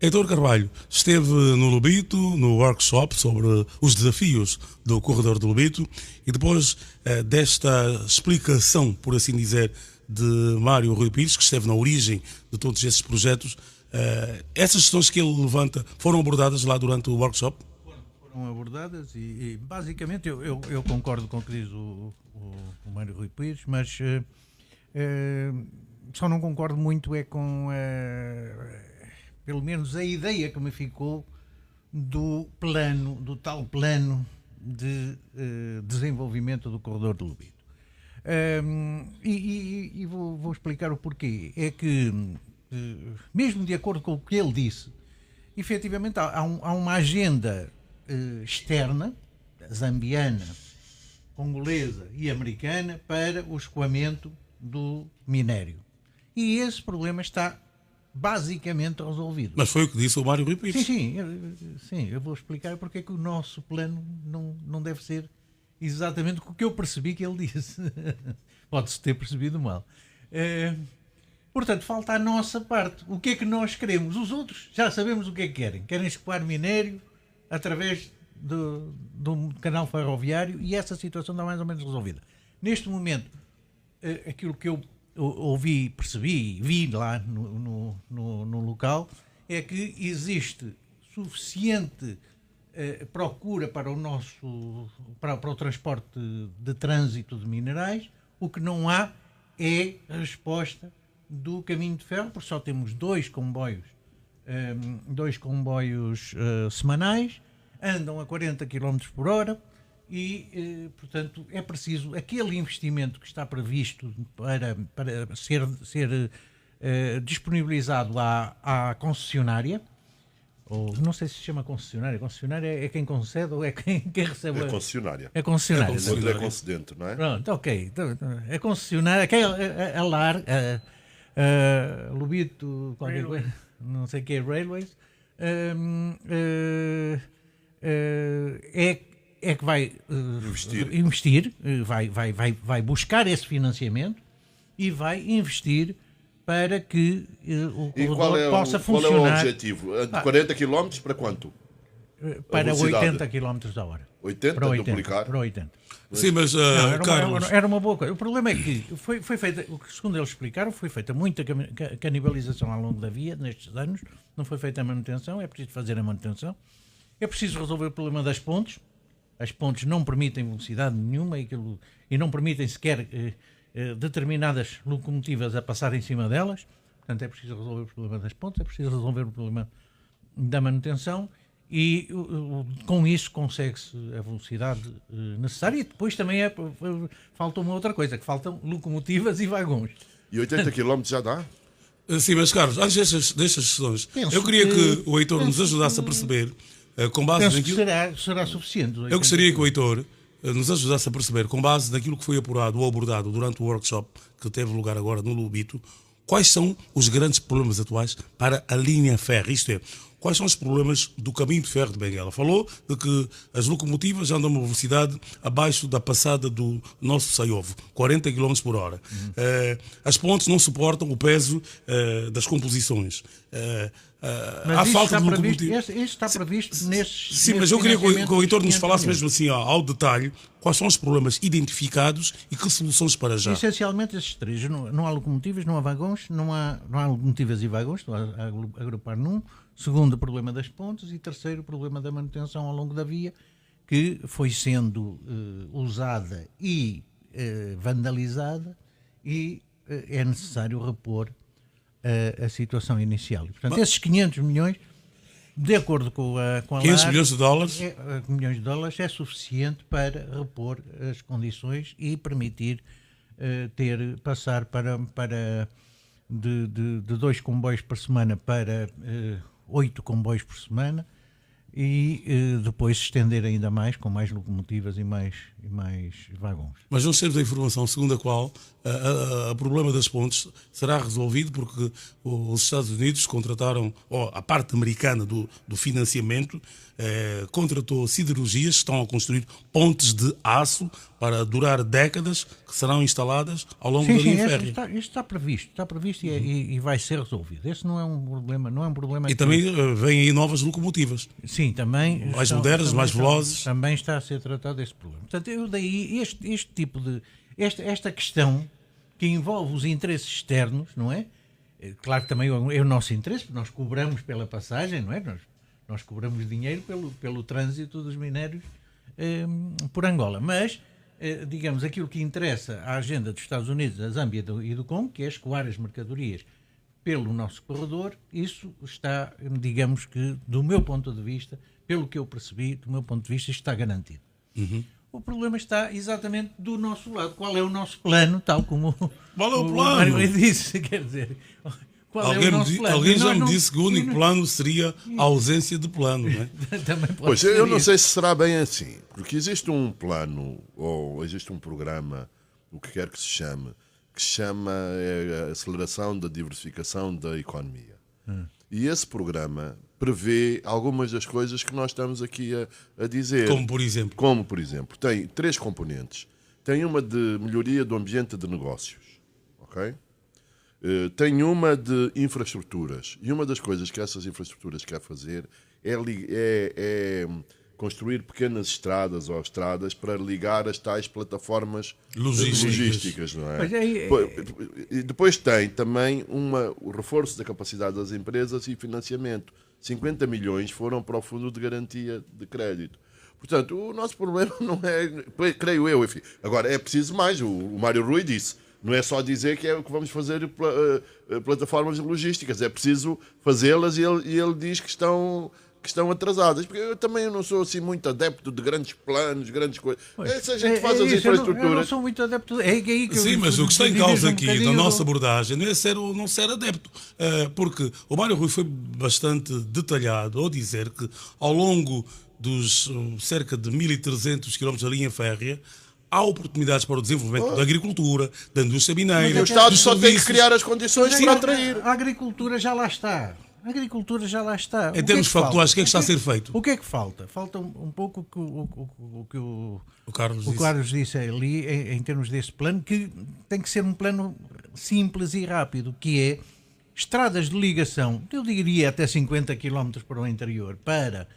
Heitor Carvalho esteve no Lobito, no workshop sobre os desafios do corredor do Lobito e depois desta explicação, por assim dizer, de Mário Rui Pires, que esteve na origem de todos esses projetos, essas questões que ele levanta foram abordadas lá durante o workshop? Foram abordadas e basicamente eu concordo com o que diz o Mário Rui Pires, mas só não concordo muito é com pelo menos a ideia que me ficou do tal plano de desenvolvimento do corredor do Lobito. E vou explicar o porquê. É que, mesmo de acordo com o que ele disse, efetivamente há uma agenda externa, zambiana, congolesa e americana, para o escoamento do minério. E esse problema está basicamente resolvido. Mas foi o que disse o Mário Rui Pires. Sim, eu vou explicar porque é que o nosso plano não deve ser exatamente o que eu percebi que ele disse. Pode-se ter percebido mal. Portanto, falta a nossa parte. O que é que nós queremos? Os outros já sabemos o que é que querem. Querem escoar minério através do canal ferroviário e essa situação está mais ou menos resolvida. Neste momento, aquilo que eu ouvi, percebi, vi lá no local, é que existe suficiente procura para o transporte de trânsito de minerais. O que não há é a resposta do caminho de ferro, porque só temos dois comboios semanais, andam a 40 km por hora e, portanto, é preciso aquele investimento que está previsto para ser disponibilizado à concessionária, ou não sei se se chama concessionária. Concessionária é quem concede ou é quem recebe? É concessionária. É concessionária. O outro é concedente, não é? Pronto, ok. É concessionária, que é a LAR, Lobito, qualquer coisa, não sei o que é, Railways, é que vai investir, vai buscar esse financiamento e vai investir para que o corredor possa funcionar. Qual é o objetivo? De 40 km para quanto? Para 80 km a hora. 80? Para 80, duplicar? para 80. Sim, mas, Carlos... Era uma boa coisa. O problema é que foi feita, segundo eles explicaram, foi feita muita canibalização ao longo da via, nestes anos, não foi feita a manutenção, é preciso fazer a manutenção. É preciso resolver o problema das pontes. As pontes não permitem velocidade nenhuma e não permitem sequer determinadas locomotivas a passar em cima delas. Portanto, é preciso resolver o problema das pontes, é preciso resolver o problema da manutenção e com isso consegue-se a velocidade necessária. E depois também falta uma outra coisa, que faltam locomotivas e vagões. E 80 km já dá? Sim, mas Carlos, antes destas questões, eu queria que o Heitor nos ajudasse a perceber, com base naquilo... será suficiente. Eu gostaria que o Heitor nos ajudasse a perceber, com base naquilo que foi apurado ou abordado durante o workshop que teve lugar agora no Lobito, quais são os grandes problemas atuais para a linha ferro, isto é, quais são os problemas do caminho de ferro de Benguela. Falou de que as locomotivas andam a uma velocidade abaixo da passada do nosso Saiovo, 40 km por hora. As pontes não suportam o peso das composições. Há falta de locomotivas. Isso está previsto nesses... Sim, mas eu queria que o Heitor nos falasse mesmo assim ao detalhe quais são os problemas identificados e que soluções para já. Essencialmente esses três. Não há locomotivas, não há vagões, não há locomotivas e vagões, estou a agrupar num. Segundo, o problema das pontes. E terceiro, o problema da manutenção ao longo da via, que foi sendo usada e vandalizada e é necessário repor a situação inicial. E, portanto, esses 500 milhões, de acordo com a 500 milhões de dólares? Milhões de dólares é suficiente para repor as condições e permitir passar de 2 comboios por semana para 8 comboios por semana, e depois se estender ainda mais, com mais locomotivas e mais vagões. Mas nós temos a informação segundo a qual o problema das pontes será resolvido porque os Estados Unidos contrataram, ou a parte americana do financiamento, contratou siderurgias que estão a construir pontes de aço para durar décadas, que serão instaladas ao longo da linha férrea. Isto está previsto e vai ser resolvido. Esse não é um problema. E também vêm aí novas locomotivas. Sim, também. Mais modernas, mais velozes. Também está a ser tratado esse problema. Portanto, este tipo de. Esta questão que envolve os interesses externos, não é? Claro que também é o nosso interesse, porque nós cobramos pela passagem, não é? Nós cobramos dinheiro pelo trânsito dos minérios por Angola. Mas, digamos, aquilo que interessa à agenda dos Estados Unidos, da Zâmbia e do Congo, que é escoar as mercadorias pelo nosso corredor, isso está, digamos que, do meu ponto de vista, pelo que eu percebi, do meu ponto de vista, isto está garantido. Uhum. O problema está exatamente do nosso lado. Qual é o nosso plano, tal como Qual é o plano? Mário disse, quer dizer... Alguém já me disse que o único plano seria a ausência de plano, não é? Também pode Pois, ser eu não isso. sei se será bem assim, porque existe um plano, ou existe um programa, o que quer que se chama a aceleração da diversificação da economia. E esse programa prevê algumas das coisas que nós estamos aqui a dizer. Como por exemplo? Tem 3 componentes. Tem uma de melhoria do ambiente de negócios, ok? Tem uma de infraestruturas. E uma das coisas que essas infraestruturas quer fazer é construir pequenas estradas ou estradas para ligar as tais plataformas logísticas, não é? Pois é. E depois tem também o reforço da capacidade das empresas e financiamento. 50 milhões foram para o Fundo de Garantia de Crédito. Portanto, o nosso problema não é, creio eu, enfim. Agora, é preciso mais. O Mário Rui disse. Não é só dizer que é o que vamos fazer plataformas logísticas, é preciso fazê-las e ele diz que estão atrasadas. Porque eu também não sou assim muito adepto de grandes planos, grandes coisas. Se a gente faz as infraestruturas... Eu não sou muito adepto... Sim, mas o que está em causa aqui, na nossa abordagem, não é não ser adepto. Porque o Mário Rui foi bastante detalhado ao dizer que ao longo dos cerca de 1.300 km da linha férrea, há oportunidades para o desenvolvimento da agricultura, da indústria mineira. O Estado dos só tem que serviços. criar as condições para atrair. A agricultura já lá está. Em termos factuais, o que é que está a ser feito? O que é que falta? Falta um pouco o que o Carlos disse ali, em termos desse plano, que tem que ser um plano simples e rápido, que é estradas de ligação, eu diria até 50 km para o interior, para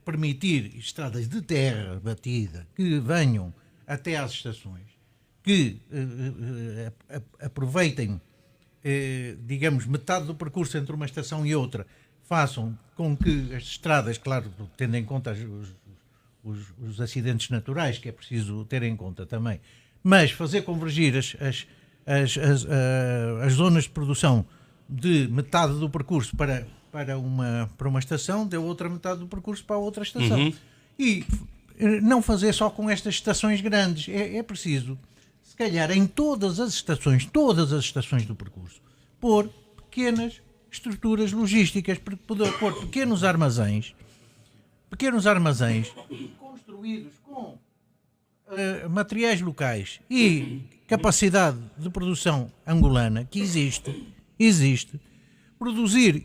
permitir estradas de terra batida que venham até às estações, que aproveitem, digamos, metade do percurso entre uma estação e outra, façam com que as estradas, claro, tendo em conta os acidentes naturais, que é preciso ter em conta também, mas fazer convergir as zonas de produção de metade do percurso para uma estação, deu outra metade do percurso para a outra estação. Uhum. E não fazer só com estas estações grandes. É preciso, se calhar, em todas as estações do percurso, pôr pequenas estruturas logísticas, para poder pôr pequenos armazéns construídos com materiais locais e capacidade de produção angolana, que existe, produzir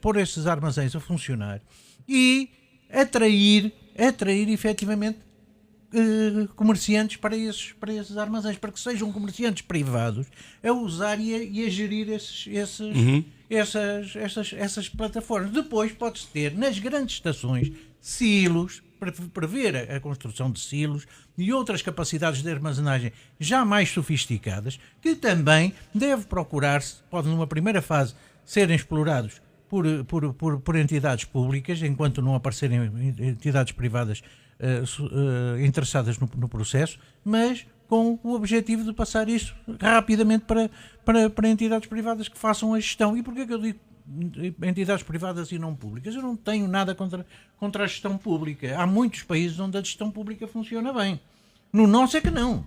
pôr esses armazéns a funcionar e atrair efetivamente comerciantes para esses armazéns, para que sejam comerciantes privados a usar e a gerir essas plataformas. Depois pode-se ter nas grandes estações silos, para prever a construção de silos e outras capacidades de armazenagem já mais sofisticadas, que também deve procurar-se, pode numa primeira fase serem explorados por entidades públicas, enquanto não aparecerem entidades privadas interessadas no processo, mas com o objetivo de passar isso rapidamente para entidades privadas que façam a gestão. E porquê que eu digo entidades privadas e não públicas? Eu não tenho nada contra a gestão pública. Há muitos países onde a gestão pública funciona bem. No nosso é que não.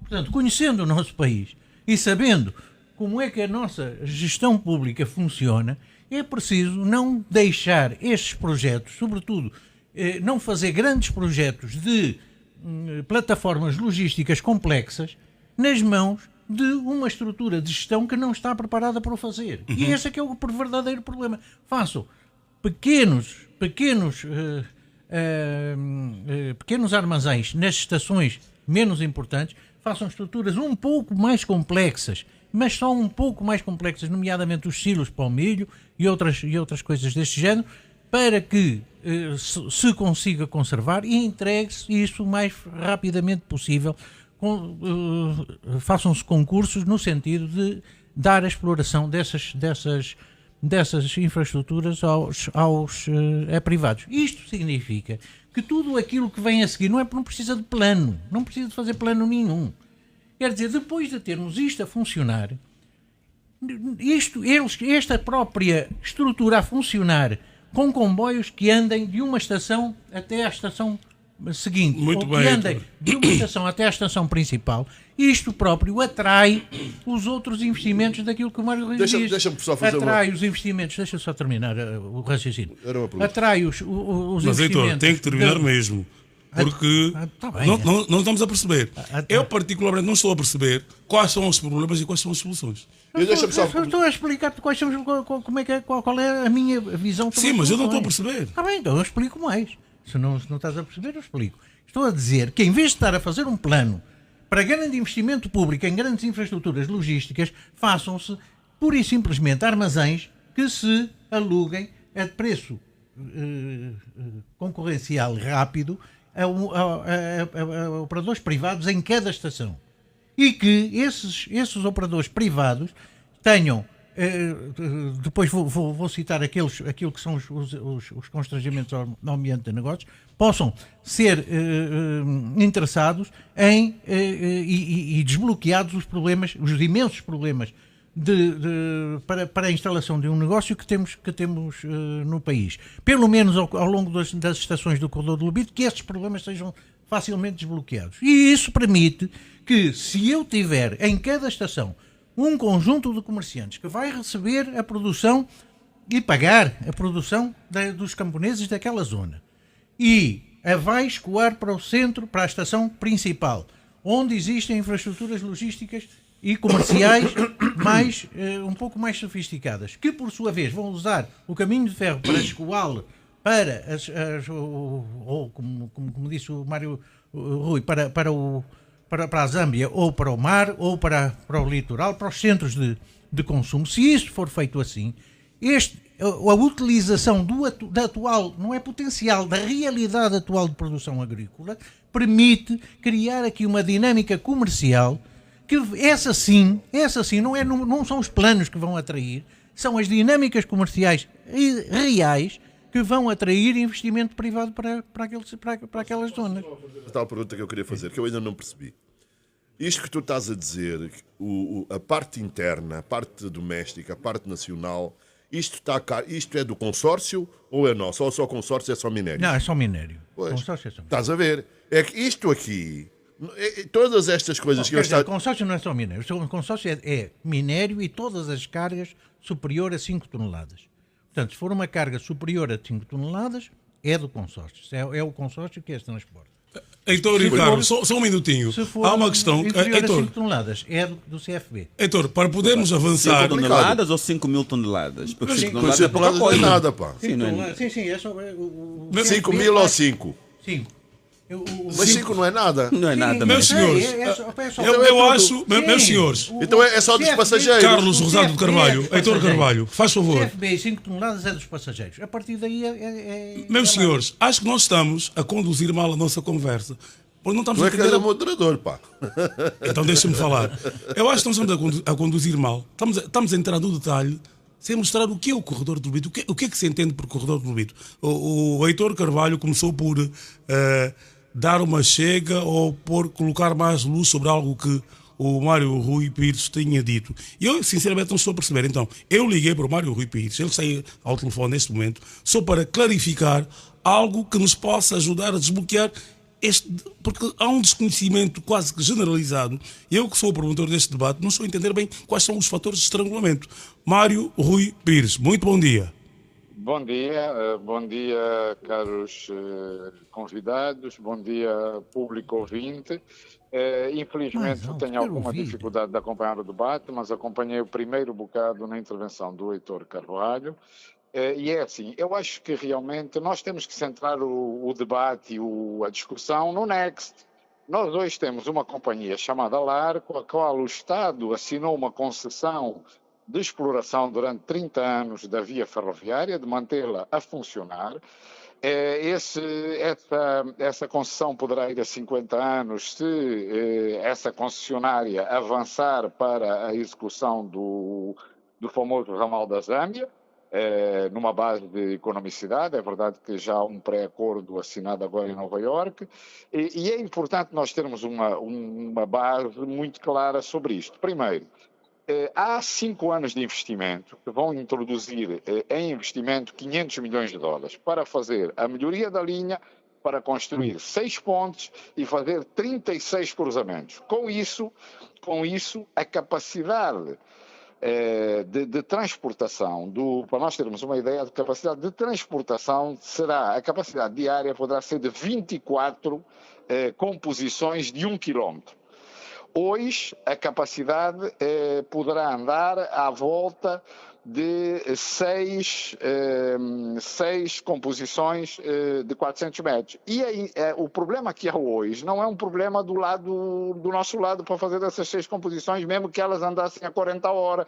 Portanto, conhecendo o nosso país e sabendo como é que a nossa gestão pública funciona, é preciso não deixar estes projetos, sobretudo, não fazer grandes projetos de plataformas logísticas complexas nas mãos de uma estrutura de gestão que não está preparada para o fazer. E esse é que é o verdadeiro problema. Façam pequenos armazéns nas estações menos importantes, façam estruturas um pouco mais complexas, mas só um pouco mais complexas, nomeadamente os silos para o milho e outras coisas deste género, para que se consiga conservar e entregue-se isso o mais rapidamente possível. Façam-se concursos no sentido de dar a exploração dessas infraestruturas aos privados. Isto significa que tudo aquilo que vem a seguir não precisa de plano, não precisa de fazer plano nenhum. Quer dizer, depois de termos isto a funcionar, esta própria estrutura a funcionar com comboios que andem de uma estação até à estação seguinte, muito ou bem, que andem de uma estação até à estação principal, isto próprio atrai os outros investimentos daquilo que o Mário Rui diz. Deixa-me só fazer atrai os investimentos, deixa só terminar o raciocínio. Era uma pergunta. Atrai os Mas, investimentos. Heitor, tem que terminar mesmo. Porque tá bem, não estamos a perceber. Eu, particularmente, não estou a perceber quais são os problemas e quais são as soluções. Estou a explicar-te qual é a minha visão sobre Sim, mas eu não soluções. estou a perceber. Está bem, então eu explico mais. Se não estás a perceber, eu explico. Estou a dizer que, em vez de estar a fazer um plano para grande investimento público em grandes infraestruturas logísticas, façam-se, pura e simplesmente, armazéns que se aluguem a preço concorrencial rápido a operadores privados em cada estação. E que esses operadores privados tenham, depois vou citar aquilo que são os constrangimentos ao ambiente de negócios, possam ser interessados em e desbloqueados os imensos problemas para a instalação de um negócio que temos no país. Pelo menos ao longo das estações do corredor do Lubito, que esses problemas sejam facilmente desbloqueados. E isso permite que, se eu tiver em cada estação um conjunto de comerciantes que vai receber a produção e pagar a produção dos camponeses daquela zona e a vai escoar para o centro, para a estação principal, onde existem infraestruturas logísticas e comerciais um pouco mais sofisticadas, que por sua vez vão usar o caminho de ferro para escoá-lo para ou como disse o Mário Rui, para a Zâmbia, ou para o mar, ou para o litoral, para os centros de consumo. Se isto for feito assim, a utilização da atual, não é potencial, da realidade atual de produção agrícola, permite criar aqui uma dinâmica comercial que essa sim não são os planos que vão atrair, são as dinâmicas comerciais reais que vão atrair investimento privado para aquelas zonas. Tal pergunta que eu queria fazer, que eu ainda não percebi. Isto que tu estás a dizer, a parte interna, a parte doméstica, a parte nacional, isto é do consórcio ou é nosso? Ou só consórcio é só minério? Não, é só minério. Pois, Consórcio é só minério. estás a ver? É que isto aqui, todas estas coisas que eu O consórcio não é só minério. O consórcio é minério e todas as cargas superior a 5 toneladas. Portanto, se for uma carga superior a 5 toneladas, é do consórcio. É o consórcio que as transporta. Heitor e Carlos, só um minutinho. Há uma questão. Inferior a 5 toneladas, é do CFB. Heitor, para podermos avançar. 5 toneladas ou 5 mil toneladas? Porque 5 toneladas é pouca não é coisa. nada, pá. Sim, não é... Sim, é só... 5 mil ou 5? 5. Mas 5 não é nada. Não é nada Meus mesmo. senhores, eu acho, meus senhores, Então é só dos passageiros. Carlos Rosado de Carvalho, Heitor Carvalho, faz favor. CFB 5 toneladas é dos passageiros. A partir daí Meus senhores, acho que nós estamos a conduzir mal a nossa conversa. Porque não estamos Não a é que era entender. moderador, pá. Então deixa-me falar. Eu acho que nós estamos a conduzir mal. Estamos a entrar no detalhe sem mostrar o que é o corredor do Lubito. O que é que se entende por corredor do Lubito? O Heitor Carvalho começou por dar uma chega ou por colocar mais luz sobre algo que o Mário Rui Pires tinha dito. E eu, sinceramente, não estou a perceber. Então, eu liguei para o Mário Rui Pires, ele está aí ao telefone neste momento, só para clarificar algo que nos possa ajudar a desbloquear porque há um desconhecimento quase que generalizado. Eu, que sou o promotor deste debate, não estou a entender bem quais são os fatores de estrangulamento. Mário Rui Pires, muito bom dia. Bom dia, caros convidados, bom dia, público ouvinte. Infelizmente tenho alguma dificuldade de acompanhar o debate, mas acompanhei o primeiro bocado na intervenção do Heitor Carvalho. E é assim, eu acho que realmente nós temos que centrar o debate e a discussão no Next. Nós hoje temos uma companhia chamada LAR, com a qual o Estado assinou uma concessão de exploração durante 30 anos da via ferroviária, de mantê-la a funcionar. Essa concessão poderá ir a 50 anos se essa concessionária avançar para a execução do famoso ramal da Zâmbia, numa base de economicidade. É verdade que já há um pré-acordo assinado agora em Nova Iorque, e é importante nós termos uma base muito clara sobre isto. Primeiro, há 5 anos de investimento que vão introduzir em investimento 500 milhões de dólares para fazer a melhoria da linha, para construir 6 pontes e fazer 36 cruzamentos. Com isso, a capacidade de transportação, para nós termos uma ideia de capacidade de transportação, a capacidade diária poderá ser de 24 composições de 1 quilómetro. Hoje, a capacidade poderá andar à volta de 6 composições de 400 metros. E aí, o problema que há hoje não é um problema do nosso lado para fazer essas 6 composições, mesmo que elas andassem a 40 horas,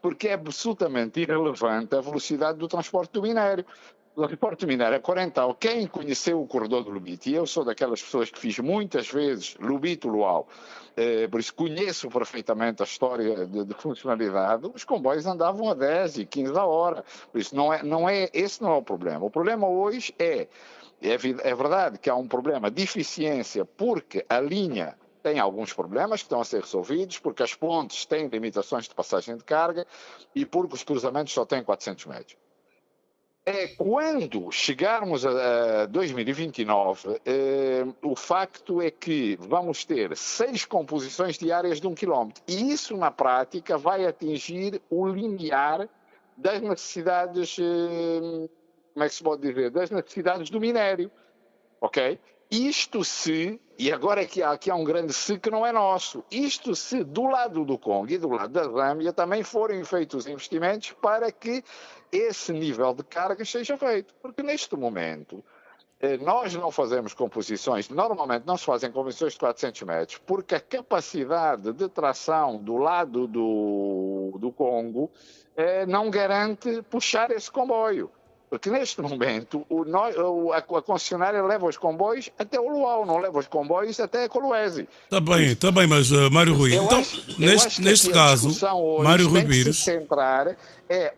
porque é absolutamente irrelevante a velocidade do transporte do minério. O transporte minério é 40 horas. Quem conheceu o corredor do Lubito, e eu sou daquelas pessoas que fiz muitas vezes Lubito-Luau, por isso conheço perfeitamente a história de funcionalidade, os comboios andavam a 10 e 15 a hora. Por isso esse não é o problema. O problema hoje é verdade que há um problema de eficiência, porque a linha tem alguns problemas que estão a ser resolvidos, porque as pontes têm limitações de passagem de carga e porque os cruzamentos só têm 400 metros. Quando chegarmos a 2029, o facto é que vamos ter 6 composições diárias de 1 quilómetro. E isso, na prática, vai atingir o limiar das necessidades, como é que se pode dizer, das necessidades do minério. Ok? Isto se, e agora aqui há um grande se que não é nosso, isto se do lado do Congo e do lado da Zâmbia também forem feitos investimentos para que esse nível de carga seja feito. Porque neste momento nós não fazemos composições, normalmente não se fazem composições de 400 metros, porque a capacidade de tração do lado do Congo não garante puxar esse comboio. Porque neste momento a concessionária leva os comboios até o Luau, não leva os comboios até a Colwezi. Está bem, mas Mário Rui, então, neste caso, Mário Rui Pires, se centrar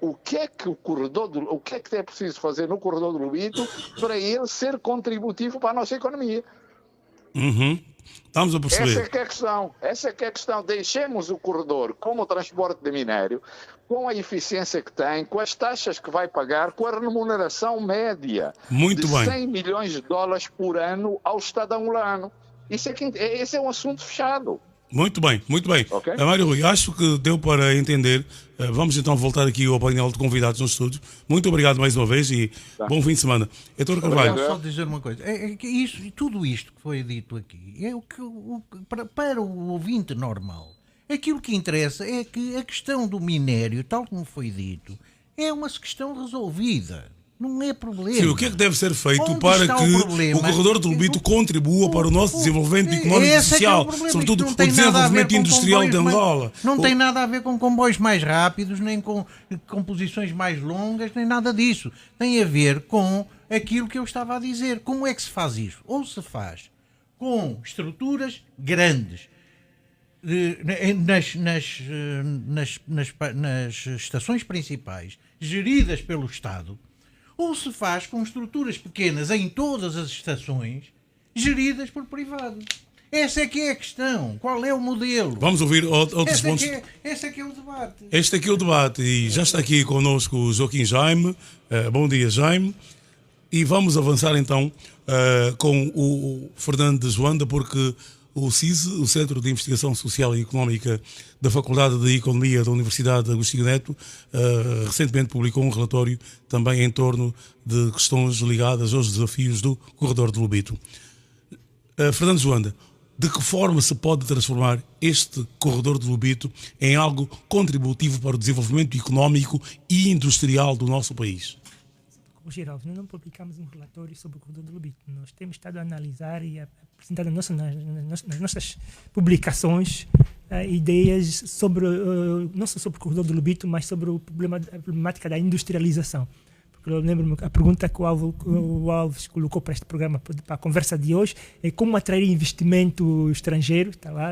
o que é que é preciso fazer no corredor do Lubito para ele ser contributivo para a nossa economia. Estamos a perceber. Essa é que é a questão. Deixemos o corredor como o transporte de minério, com a eficiência que tem, com as taxas que vai pagar, com a remuneração média de 100 milhões de dólares por ano ao Estado angolano. Esse é um assunto fechado. Muito bem. Okay? Mário Rui, acho que deu para entender. Vamos então voltar aqui ao painel de convidados no estúdio. Muito obrigado mais uma vez e bom fim de semana. Heitor Carvalho. Só dizer uma coisa. Tudo isto que foi dito aqui é para o ouvinte normal. Aquilo que interessa é que a questão do minério, tal como foi dito, é uma questão resolvida. Não é problema. Sim, o que é que deve ser feito para que o corredor do Lubito contribua para o nosso desenvolvimento económico e social, sobretudo o desenvolvimento industrial de Angola? Não tem nada a ver com comboios mais rápidos, nem com composições mais longas, nem nada disso. Tem a ver com aquilo que eu estava a dizer. Como é que se faz isso? Ou se faz com estruturas grandes, nas estações principais, geridas pelo Estado, ou se faz com estruturas pequenas em todas as estações, geridas por privados. Essa é que é a questão. Qual é o modelo? Vamos ouvir outros pontos. Esse é que é o debate. Este aqui é o debate e já está aqui connosco o Joaquim Jaime. Bom dia, Jaime. E vamos avançar então com o Fernando de Joanda, porque o CISE, o Centro de Investigação Social e Económica da Faculdade de Economia da Universidade de Agostinho Neto, recentemente publicou um relatório também em torno de questões ligadas aos desafios do corredor de Lobito. Fernando Joanda, de que forma se pode transformar este corredor de Lobito em algo contributivo para o desenvolvimento económico e industrial do nosso país? Geraldo, nós não publicamos um relatório sobre o corredor do Lobito. Nós temos estado a analisar e a apresentar nas nossas publicações ideias sobre, não só sobre o corredor do Lobito, mas sobre a problemática da industrialização. Porque eu lembro-me, a pergunta que o Alves colocou para este programa, para a conversa de hoje, é como atrair investimento estrangeiro, tá lá,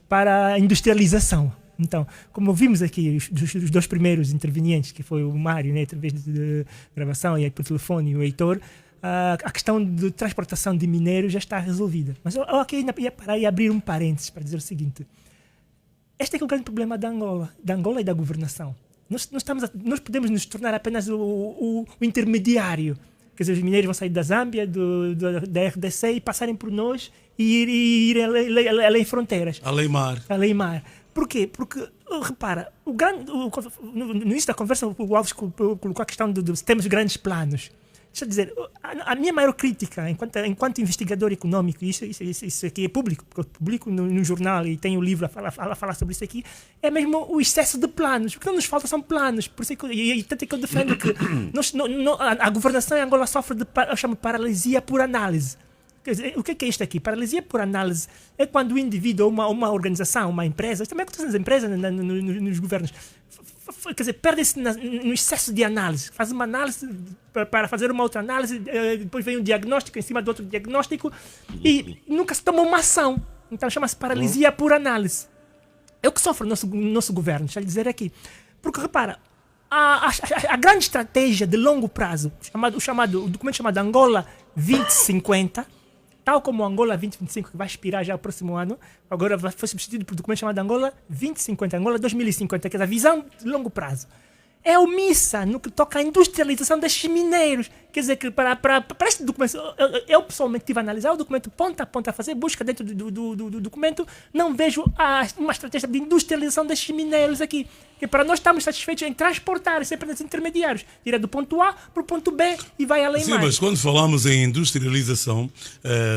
para a industrialização. Então, como vimos aqui, os dois primeiros intervenientes, que foi o Mário, né, através de gravação, e aí por telefone, e o Heitor, a questão de transportação de minérios já está resolvida. Mas eu aqui ia parar e abrir um parênteses para dizer o seguinte. Este é o grande problema da Angola e da governação. Nós podemos nos tornar apenas o intermediário. Quer dizer, os minérios vão sair da Zâmbia, da RDC e passarem por nós e irem além fronteiras. Além mar. Por quê? Porque, repara, no início da conversa o Alves colocou a questão de temos grandes planos. Deixa eu dizer, a minha maior crítica, enquanto investigador econômico, isso aqui é público, porque eu publico no jornal e tenho um livro a falar sobre isso aqui, é mesmo o excesso de planos. O que nos falta são planos. Por isso tanto é que eu defendo que a governação em Angola sofre eu chamo de paralisia por análise. Quer dizer, o que é isto aqui? Paralisia por análise é quando o indivíduo ou uma organização, uma empresa, também acontece nas empresas, nos governos, quer dizer, perde-se no excesso de análise. Faz uma análise para fazer uma outra análise, depois vem um diagnóstico em cima do outro diagnóstico e nunca se toma uma ação. Então chama-se paralisia por análise. É o que sofre o nosso governo, deixa eu dizer aqui. Porque, repara, a grande estratégia de longo prazo, o documento chamado Angola 2050, tal como o Angola 2025, que vai expirar já no próximo ano, agora foi substituído por um documento chamado Angola 2050, Angola 2050, que é a visão de longo prazo. É omissa no que toca à industrialização destes mineiros. Quer dizer, que para este documento, eu pessoalmente estive a analisar o documento ponta a ponta, a fazer busca dentro do documento, não vejo uma estratégia de industrialização destes mineiros aqui. Que para nós estamos satisfeitos em transportar, sempre nos intermediários. Tira do ponto A para o ponto B e vai além mais. Sim, mas quando falamos em industrialização,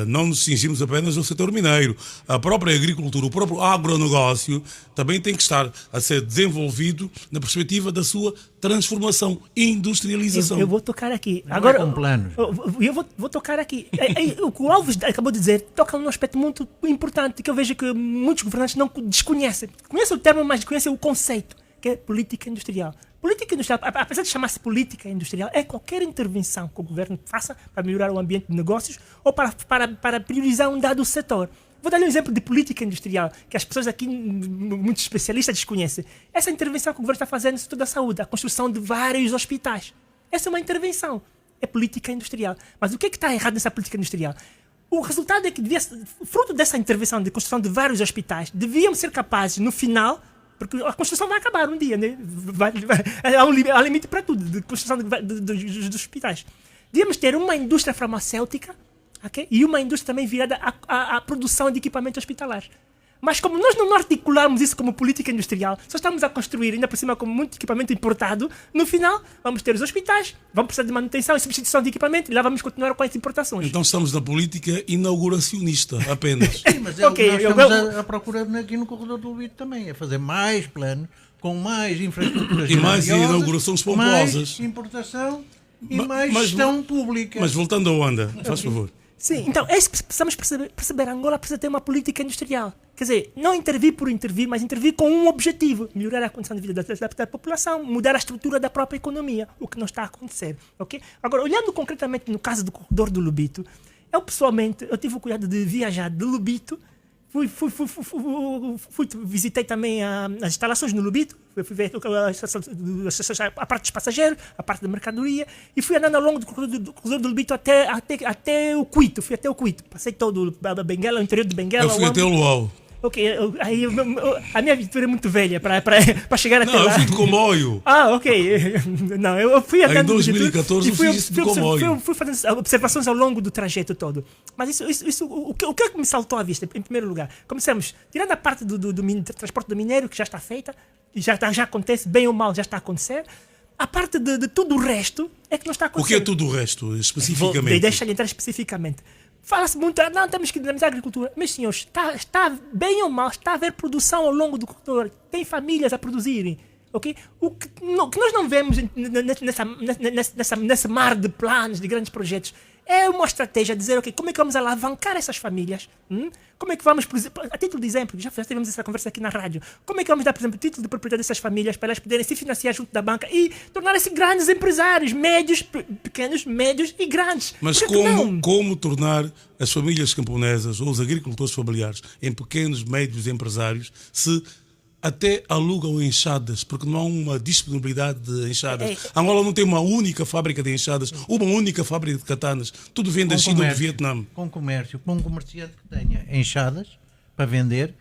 não nos cingimos apenas ao setor mineiro. A própria agricultura, o próprio agronegócio também tem que estar a ser desenvolvido na perspectiva da sua transformação e industrialização. Eu vou tocar aqui. Agora, com planos. Eu vou tocar aqui. O que o Alves acabou de dizer toca num aspecto muito importante que eu vejo que muitos governantes não desconhecem. Conhecem o termo, mas desconhecem o conceito, que é política industrial. Política industrial, apesar de chamar-se política industrial, é qualquer intervenção que o governo faça para melhorar o ambiente de negócios ou para priorizar um dado setor. Vou dar um exemplo de política industrial, que as pessoas aqui, muitos especialistas, desconhecem. Essa intervenção que o governo está fazendo no setor da saúde, a construção de vários hospitais. Essa é uma intervenção. É política industrial. Mas o que é que está errado nessa política industrial? O resultado é que, fruto dessa intervenção de construção de vários hospitais, devíamos ser capazes, no final, porque a construção vai acabar um dia, né? Há um limite para tudo, de construção dos hospitais. Devíamos ter uma indústria farmacêutica, okay? E uma indústria também virada à produção de equipamento hospitalar. Mas como nós não articulamos isso como política industrial, só estamos a construir, ainda por cima com muito equipamento importado, no final vamos ter os hospitais, vamos precisar de manutenção e substituição de equipamento e lá vamos continuar com as importações. Então estamos na política inauguracionista apenas. Sim, mas nós estamos a procurar aqui no corredor do Lobito também, é fazer mais planos, com mais infraestruturas e mais inaugurações pomposas. Mais importação e mais gestão pública. Mas voltando à Wanda, faz favor. Sim, então é isso que precisamos perceber. A Angola precisa ter uma política industrial. Quer dizer, não intervir por intervir, mas intervir com um objetivo: melhorar a condição de vida da população, mudar a estrutura da própria economia, o que não está a acontecer. Okay? Agora, olhando concretamente no caso do corredor do Lobito, eu tive o cuidado de viajar de Lobito, visitei também as instalações no Lobito, fui ver a parte dos passageiros, a parte da mercadoria, e fui andando ao longo do corredor do Lobito até o Cuito. Fui até o Cuito, passei todo o Benguela, o interior de Benguela. Eu fui até o Luau. Ok, a minha aventura é muito velha para chegar até Não, eu lá. fui de comboio. Ah, ok. Não, eu fui andando Em 2014 e fui, eu fiz isso de comboio. fui fazendo observações ao longo do trajeto todo. Mas o que me saltou à vista, em primeiro lugar? Começamos, tirando a parte do transporte do minério, que já está feita, e já acontece, bem ou mal, já está a acontecer. A parte de tudo o resto é que não está a acontecer. O que é tudo o resto, especificamente? Deixa-lhe entrar especificamente. Fala-se muito, não temos que dinamizar a agricultura. Meus senhores, está bem ou mal, está a haver produção ao longo do corredor. Tem famílias a produzirem. Okay? O que nós não vemos nesse mar de planos, de grandes projetos, é uma estratégia de dizer, ok, como é que vamos alavancar essas famílias? Como é que vamos, por exemplo, a título de exemplo, já tivemos essa conversa aqui na rádio, como é que vamos dar, por exemplo, título de propriedade dessas famílias para elas poderem se financiar junto da banca e tornarem-se grandes empresários, médios, pequenos, médios e grandes? Mas como tornar as famílias camponesas ou os agricultores familiares em pequenos, médios empresários se até alugam enxadas, porque não há uma disponibilidade de enxadas. Angola não tem uma única fábrica de enxadas, uma única fábrica de katanas. Tudo vem da China ou do Vietnã. Com comércio, com um comerciante que tenha enxadas para vender,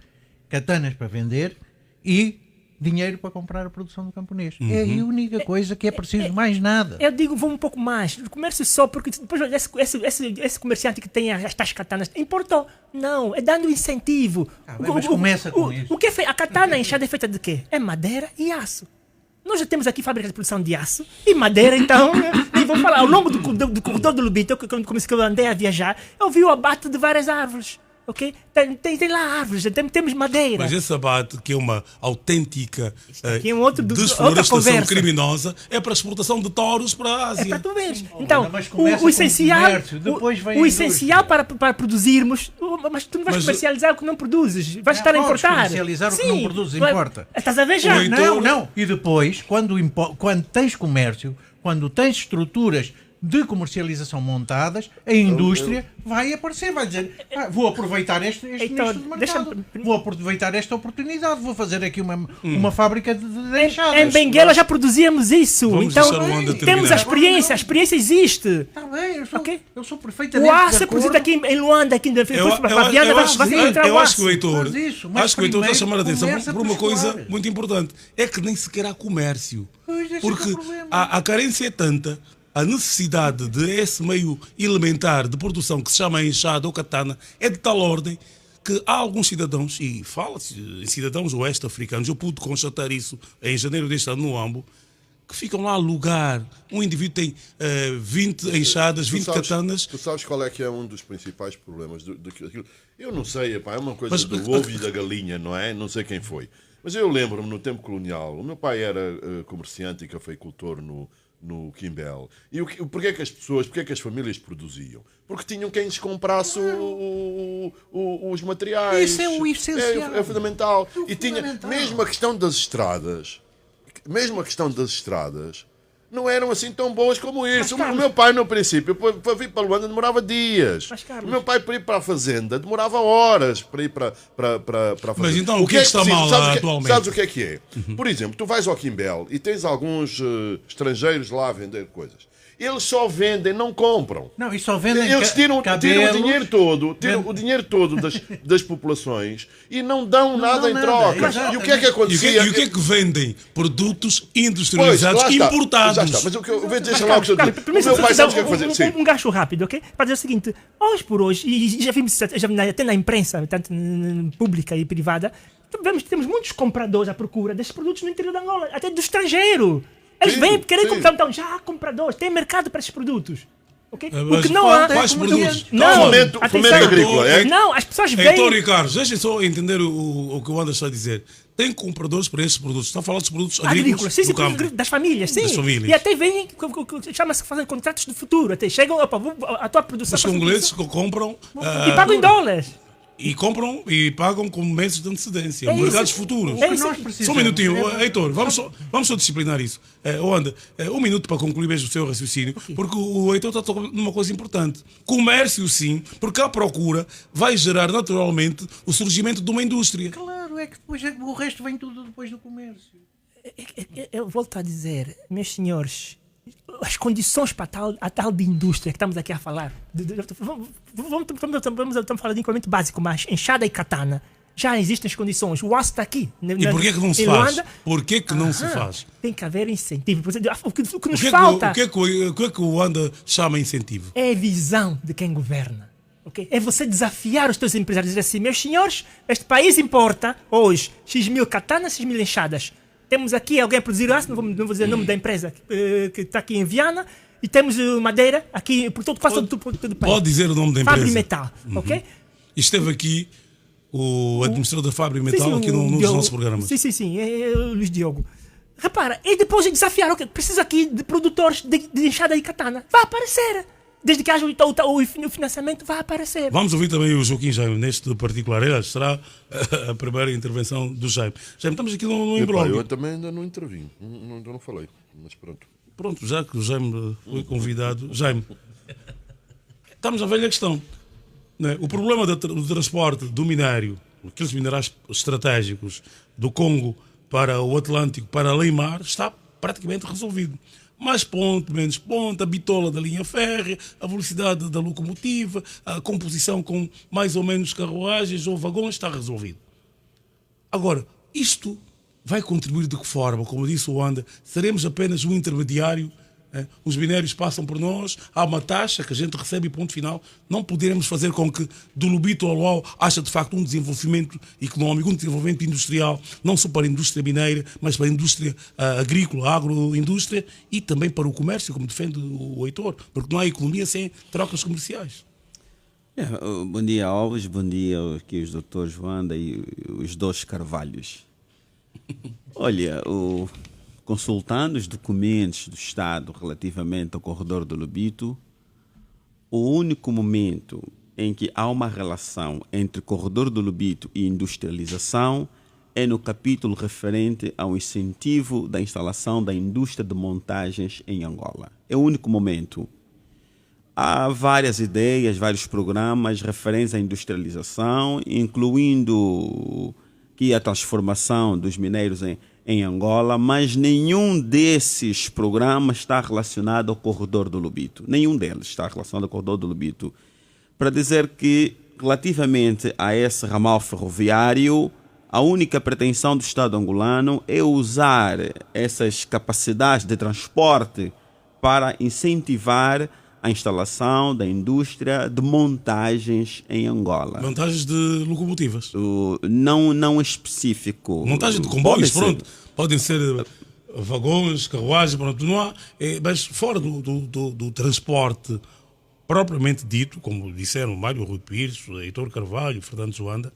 katanas para vender e dinheiro para comprar a produção do camponês. É a única coisa que é preciso, mais nada. Eu digo, vou um pouco mais. O comércio só, porque depois esse comerciante que tem as tais katanas importou. Não, é dando incentivo. Mas começa com isso. O que é feito? A katana enxada é feita de quê? É madeira e aço. Nós já temos aqui fábricas de produção de aço e madeira, então. E vou falar, ao longo do corredor do Lubito, quando eu andei a viajar, eu vi o abate de várias árvores. Okay? Tem lá árvores, temos madeira. Mas esse abate, que é uma autêntica desflorestação criminosa, é para a exportação de touros para a Ásia. É para tu veres. Então, o essencial, comércio, o essencial para produzirmos, mas tu não vais comercializar o que não produzes, vais estar a importar. Comercializar o que não produzes, importa. Estás a ver já? Não. E depois, quando tens comércio, quando tens estruturas de comercialização montadas, a indústria vai aparecer, vai dizer, vou aproveitar este nicho de mercado, vou aproveitar esta oportunidade, vou fazer aqui uma fábrica de enxadas. Em Benguela já produzíamos isso. Vamos então temos a experiência existe. Está bem, eu sou perfeitamente de acordo. O aço é produzido aqui em Luanda, aqui na Viana, vai entrar o aço. Acho que o Heitor está a chamar a atenção por uma coisa muito importante, é que nem sequer há comércio. Porque a carência é tanta, a necessidade desse meio elementar de produção que se chama enxada ou katana é de tal ordem que há alguns cidadãos, e fala-se em cidadãos oeste-africanos, eu pude constatar isso em janeiro deste ano no Ambo, que ficam lá a alugar. Um indivíduo tem 20 enxadas, 20 katanas. Tu sabes qual é que é um dos principais problemas daquilo? Eu não sei, é uma coisa do ovo e da galinha, não é? Não sei quem foi. Mas eu lembro-me, no tempo colonial, o meu pai era comerciante e cafeicultor no Quimbel. E porquê é que as famílias produziam? Porque tinham quem lhes comprasse os materiais. Isso é o essencial. É fundamental. E tinha, mesmo a questão das estradas, não eram assim tão boas como isso. O meu pai, no princípio, para vir para Luanda demorava dias. O meu pai, para ir para a fazenda, demorava horas para ir para a fazenda. Mas então, o que é que está mal lá atualmente? Sabes o que é? Por exemplo, tu vais ao Quimbel e tens alguns estrangeiros lá a vender coisas. Eles só vendem, não compram. Não, e só vendem. Eles tiram o dinheiro todo das populações e não dão nada em troca. E o que é que acontecia? E o que é que vendem? Produtos industrializados importados. Já está. Mas o que eu vou deixar lá o que eu digo. O meu pai sabe o que é que fazer. Um gancho rápido, ok? Para dizer o seguinte: hoje por hoje, e já vimos até na imprensa, tanto pública e privada, temos muitos compradores à procura desses produtos no interior de Angola, até do estrangeiro. Eles vêm querer comprar, então já há compradores, tem mercado para esses produtos. Okay? O que não há. Quais produtos? Fomento agrícola. Não, as pessoas vêm. Heitor e Carlos, deixem só entender o que o Anderson está a dizer. Tem compradores para esses produtos. Está a falar dos produtos agrícolas sim, do campo. das famílias, sim. Das famílias. E até vêm, chama-se fazendo contratos de futuro. Até chegam, a tua produção. Os congoleses compram. E pagam em dólares. E compram e pagam com meses de antecedência. Mercados futuros. Só um minutinho, Heitor, vamos só disciplinar isso. Um minuto para concluir mesmo o seu raciocínio, porque o Heitor está tocando numa coisa importante. Comércio, sim, porque a procura vai gerar naturalmente o surgimento de uma indústria. Claro, é que depois o resto vem tudo depois do comércio. Eu volto a dizer, meus senhores, as condições para a tal de indústria que estamos aqui a falar, vamos falar de equipamento básico, mas enxada e katana Já existem as condições. O aço está aqui. E porquê que não se em faz? Luanda. Porquê que não se faz? Tem que haver incentivo. Por exemplo, o que nos O que falta é que o Wanda chama incentivo? é a visão de quem governa. Okay? É você desafiar os teus empresários e dizer assim, meus senhores, este país importa hoje X mil katanas, X mil enxadas. Temos aqui alguém a produzir aço, não vou dizer o nome da empresa que está aqui em Viana, e temos madeira aqui por quase todo o país. Pode dizer o nome da empresa. Fabrimetal, ok? Esteve aqui o administrador da Fabrimetal aqui num dos nossos programas. Sim, é o Luís Diogo. Repara, e depois de desafiar, okay, preciso aqui de produtores de enxada e katana. Vai aparecer. Desde que haja o financiamento, vai aparecer. Vamos ouvir também o Joaquim Jaime neste particular. Será a primeira intervenção do Jaime. Jaime, estamos aqui no imbróglio. Eu também ainda não intervim, ainda não falei, mas pronto. Pronto, já que o Jaime foi convidado. Jaime, estamos na velha questão. Não é? O problema do transporte do minério, aqueles minerais estratégicos do Congo para o Atlântico, para além mar, está praticamente resolvido. Mais ponto, menos ponto, a bitola da linha férrea, a velocidade da locomotiva, a composição com mais ou menos carruagens ou vagões, está resolvido. Agora, isto vai contribuir de que forma? Como disse o Wanda, seremos apenas um intermediário? Os minérios passam por nós, há uma taxa que a gente recebe e ponto final. Não poderemos fazer com que do Lubito ao Luau haja de facto um desenvolvimento económico, um desenvolvimento industrial, não só para a indústria mineira, mas para a indústria agrícola, a agroindústria e também para o comércio, como defende o Heitor, porque não há economia sem trocas comerciais. Bom dia, Alves, bom dia aqui os doutores Wanda e os dois Carvalhos. Olha, consultando os documentos do Estado relativamente ao corredor do Lubito, o único momento em que há uma relação entre corredor do Lubito e industrialização é no capítulo referente ao incentivo da instalação da indústria de montagens em Angola. É o único momento. Há várias ideias, vários programas referentes à industrialização, incluindo que a transformação dos minérios em Angola, mas nenhum desses programas está relacionado ao corredor do Lubito. Nenhum deles está relacionado ao corredor do Lubito. Para dizer que, relativamente a esse ramal ferroviário, a única pretensão do Estado angolano é usar essas capacidades de transporte para incentivar a instalação da indústria de montagens em Angola. Montagens de locomotivas? Não específico. Montagem de comboios, pronto. Podem ser vagões, carruagens, pronto. Não há, mas fora do transporte propriamente dito, como disseram Mário Rui Pires, Heitor Carvalho, Fernando Joanda,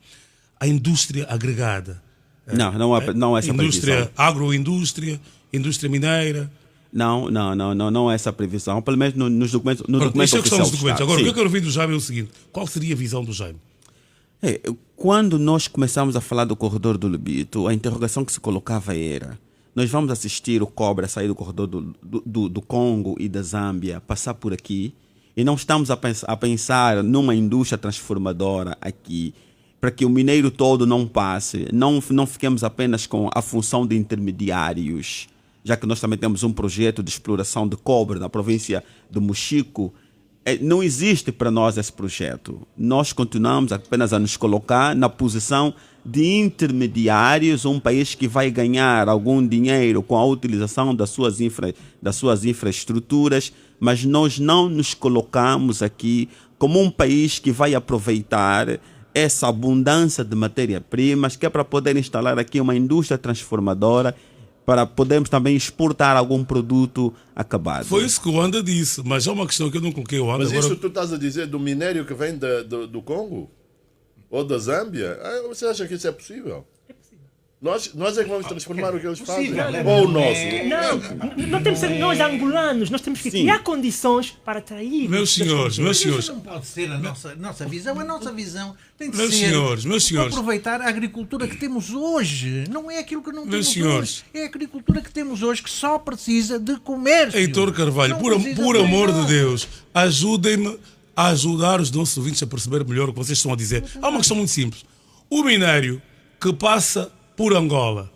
a indústria agregada. Não há essa indústria, previsão. Agroindústria, indústria mineira. Não é essa previsão, pelo menos nos documentos, no Pronto, documento isso é questão oficial dos documentos. do Estado. Agora, Sim. o que eu quero ouvir do Jaime é o seguinte: qual seria a visão do Jaime? Quando nós começamos a falar do corredor do Lubito, a interrogação que se colocava era: nós vamos assistir o cobre a sair do corredor do Congo e da Zâmbia, passar por aqui, e não estamos a pensar numa indústria transformadora aqui, para que o mineiro todo não passe, não fiquemos apenas com a função de intermediários, já que nós também temos um projeto de exploração de cobre na província de Mochico. Não existe para nós esse projeto. Nós continuamos apenas a nos colocar na posição de intermediários, um país que vai ganhar algum dinheiro com a utilização das suas infraestruturas, mas nós não nos colocamos aqui como um país que vai aproveitar essa abundância de matéria-primas, que é para poder instalar aqui uma indústria transformadora, para podermos também exportar algum produto acabado. Foi isso que o Wanda disse, mas é uma questão que eu não coloquei o Wanda. Mas agora... isso tu estás a dizer do minério que vem do Congo? Ou da Zâmbia? Você acha que isso é possível? É possível. Nós é que vamos transformar o que eles fazem? Ou o nosso? Não temos que ser nós angolanos, nós temos que criar condições para atrair. Meus senhores. Isso não pode ser a nossa visão. A nossa visão tem de Meus ser senhores. aproveitar a agricultura que temos hoje. Não é aquilo que não Meus temos senhores. hoje. É a agricultura que temos hoje que só precisa de comércio. Heitor Carvalho, Não por precisa amor de nada. Deus, ajudem-me a ajudar os nossos ouvintes a perceber melhor o que vocês estão a dizer. Há uma questão muito simples. O minério que passa por Angola,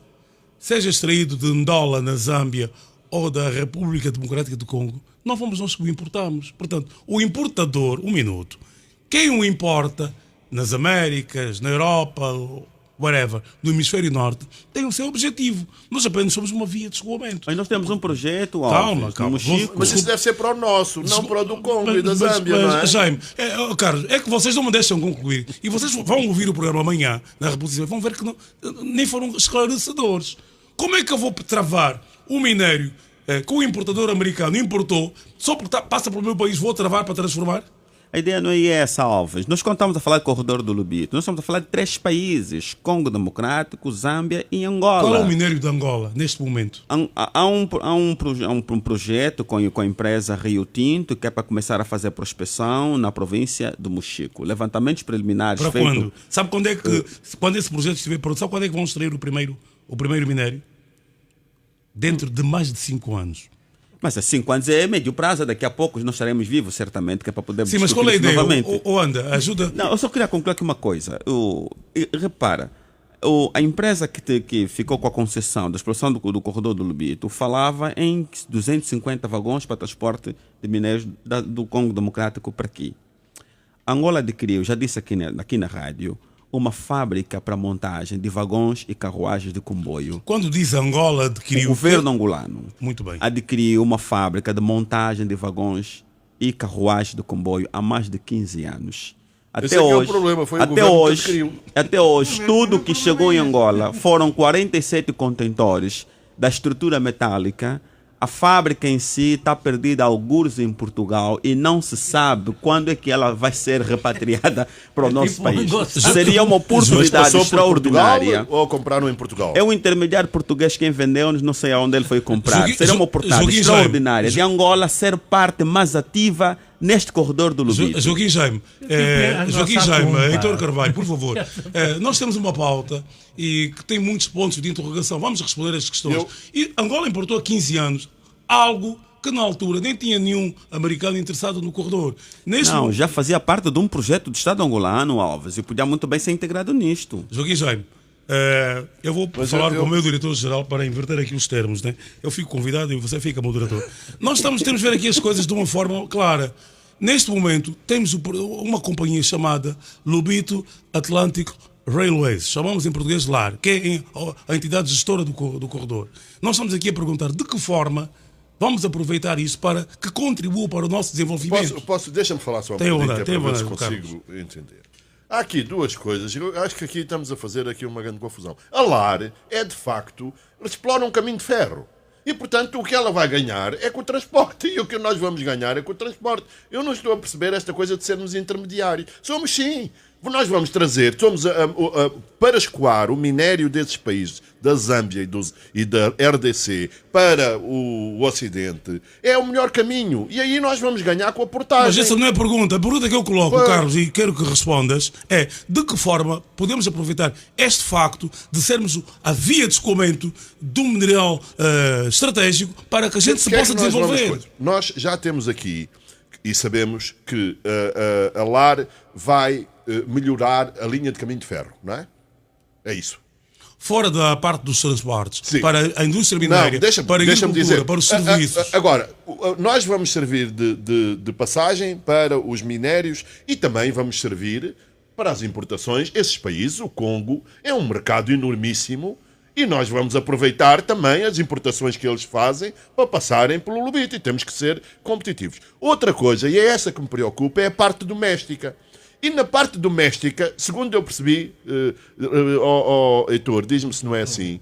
seja extraído de Ndola, na Zâmbia, ou da República Democrática do Congo, não fomos nós que o importamos. Portanto, o importador, quem o importa nas Américas, na Europa, whatever, do hemisfério norte, tem o seu objetivo. Nós apenas somos uma via de escoamento. Mas nós temos um projeto, Calma, Alves, calma. no Mochico. Mas isso deve ser para o nosso, não para o do Congo e da Zâmbia, não é? Jaime, Carlos, é que vocês não me deixam concluir. E vocês vão ouvir o programa amanhã, na reposição, vão ver que nem foram esclarecedores. Como é que eu vou travar o minério que o importador americano importou, só porque passa pelo meu país, vou travar para transformar? A ideia não é essa, Alves. Nós, quando estamos a falar do corredor do Lubito, nós estamos a falar de 3 países: Congo Democrático, Zâmbia e Angola. Qual é o minério de Angola, neste momento? Há um projeto com a empresa Rio Tinto, que é para começar a fazer prospecção na província do Mochico. Levantamentos preliminares Para feitos... quando? Sabe quando é que, quando esse projeto estiver pronto, sabe quando é que vão extrair o primeiro minério? Dentro de mais de 5 anos. Mas há 5 anos é médio prazo, daqui a pouco nós estaremos vivos, certamente, que é para poder Sim, mas qual é a ideia? novamente. Anda, ajuda. Não, eu só queria concluir aqui uma coisa. Repara, a empresa que ficou com a concessão da exploração do corredor do Lubito falava em 250 vagões para transporte de minérios do Congo Democrático para aqui. Angola adquiriu, já disse aqui na rádio, uma fábrica para montagem de vagões e carruagens de comboio. Quando diz Angola adquiriu... O governo angolano Muito bem. adquiriu uma fábrica de montagem de vagões e carruagens de comboio há mais de 15 anos. Esse é que é o problema, foi o governo que adquiriu. Até hoje, tudo que chegou em Angola foram 47 contentores da estrutura metálica. A fábrica em si está perdida a algures em Portugal e não se sabe quando é que ela vai ser repatriada para o nosso país. Seria uma oportunidade Passou por extraordinária. Portugal, ou compraram em Portugal? É um intermediário português quem vendeu-nos, não sei aonde ele foi comprar. Joguinho- Seria uma oportunidade Joguinho extraordinária Jaime. de Angola ser parte mais ativa neste corredor do Lubito. Joaquim Jaime, Joaquim Jaime, Heitor Carvalho, por favor, nós temos uma pauta e que tem muitos pontos de interrogação. Vamos responder estas questões. E Angola importou há 15 anos algo que na altura nem tinha nenhum americano interessado no corredor. Não, já fazia parte de um projeto do Estado angolano, Alves, e podia muito bem ser integrado nisto. Joaquim Jaime, eu vou falar com o meu diretor-geral para inverter aqui os termos, né? Eu fico convidado e você fica moderador. Nós temos de ver aqui as coisas de uma forma clara. Neste momento, temos uma companhia chamada Lubito Atlantic Railways, chamamos em português LAR, que é a entidade gestora do corredor. Nós estamos aqui a perguntar de que forma vamos aproveitar isso para que contribua para o nosso desenvolvimento. Deixa-me falar só um Tem bocadinho, onda, que é para ver se tem onda, consigo entender. Há aqui duas coisas. Eu acho que aqui estamos a fazer aqui uma grande confusão. A LAR é, de facto, explora um caminho de ferro. E, portanto, o que ela vai ganhar é com o transporte. E o que nós vamos ganhar é com o transporte. Eu não estou a perceber esta coisa de sermos intermediários. Somos sim. Nós vamos trazer, para escoar o minério desses países, da Zâmbia e da RDC, para o Ocidente, é o melhor caminho. E aí nós vamos ganhar com a portagem. Mas essa não é a pergunta. A pergunta que eu coloco, Carlos, e quero que respondas, é de que forma podemos aproveitar este facto de sermos a via de escoamento de um mineral estratégico para que a gente se possa desenvolver. Nós já temos aqui e sabemos que a LAR vai melhorar a linha de caminho de ferro, não é? É isso. Fora da parte dos transportes, Sim. para a indústria minéria, para a agricultura, para os serviços. Agora, nós vamos servir de passagem para os minérios e também vamos servir para as importações. Esses países, o Congo, é um mercado enormíssimo e nós vamos aproveitar também as importações que eles fazem para passarem pelo Lubito e temos que ser competitivos. Outra coisa, e é essa que me preocupa, é a parte doméstica. E na parte doméstica, segundo eu percebi, Heitor, diz-me se não é assim,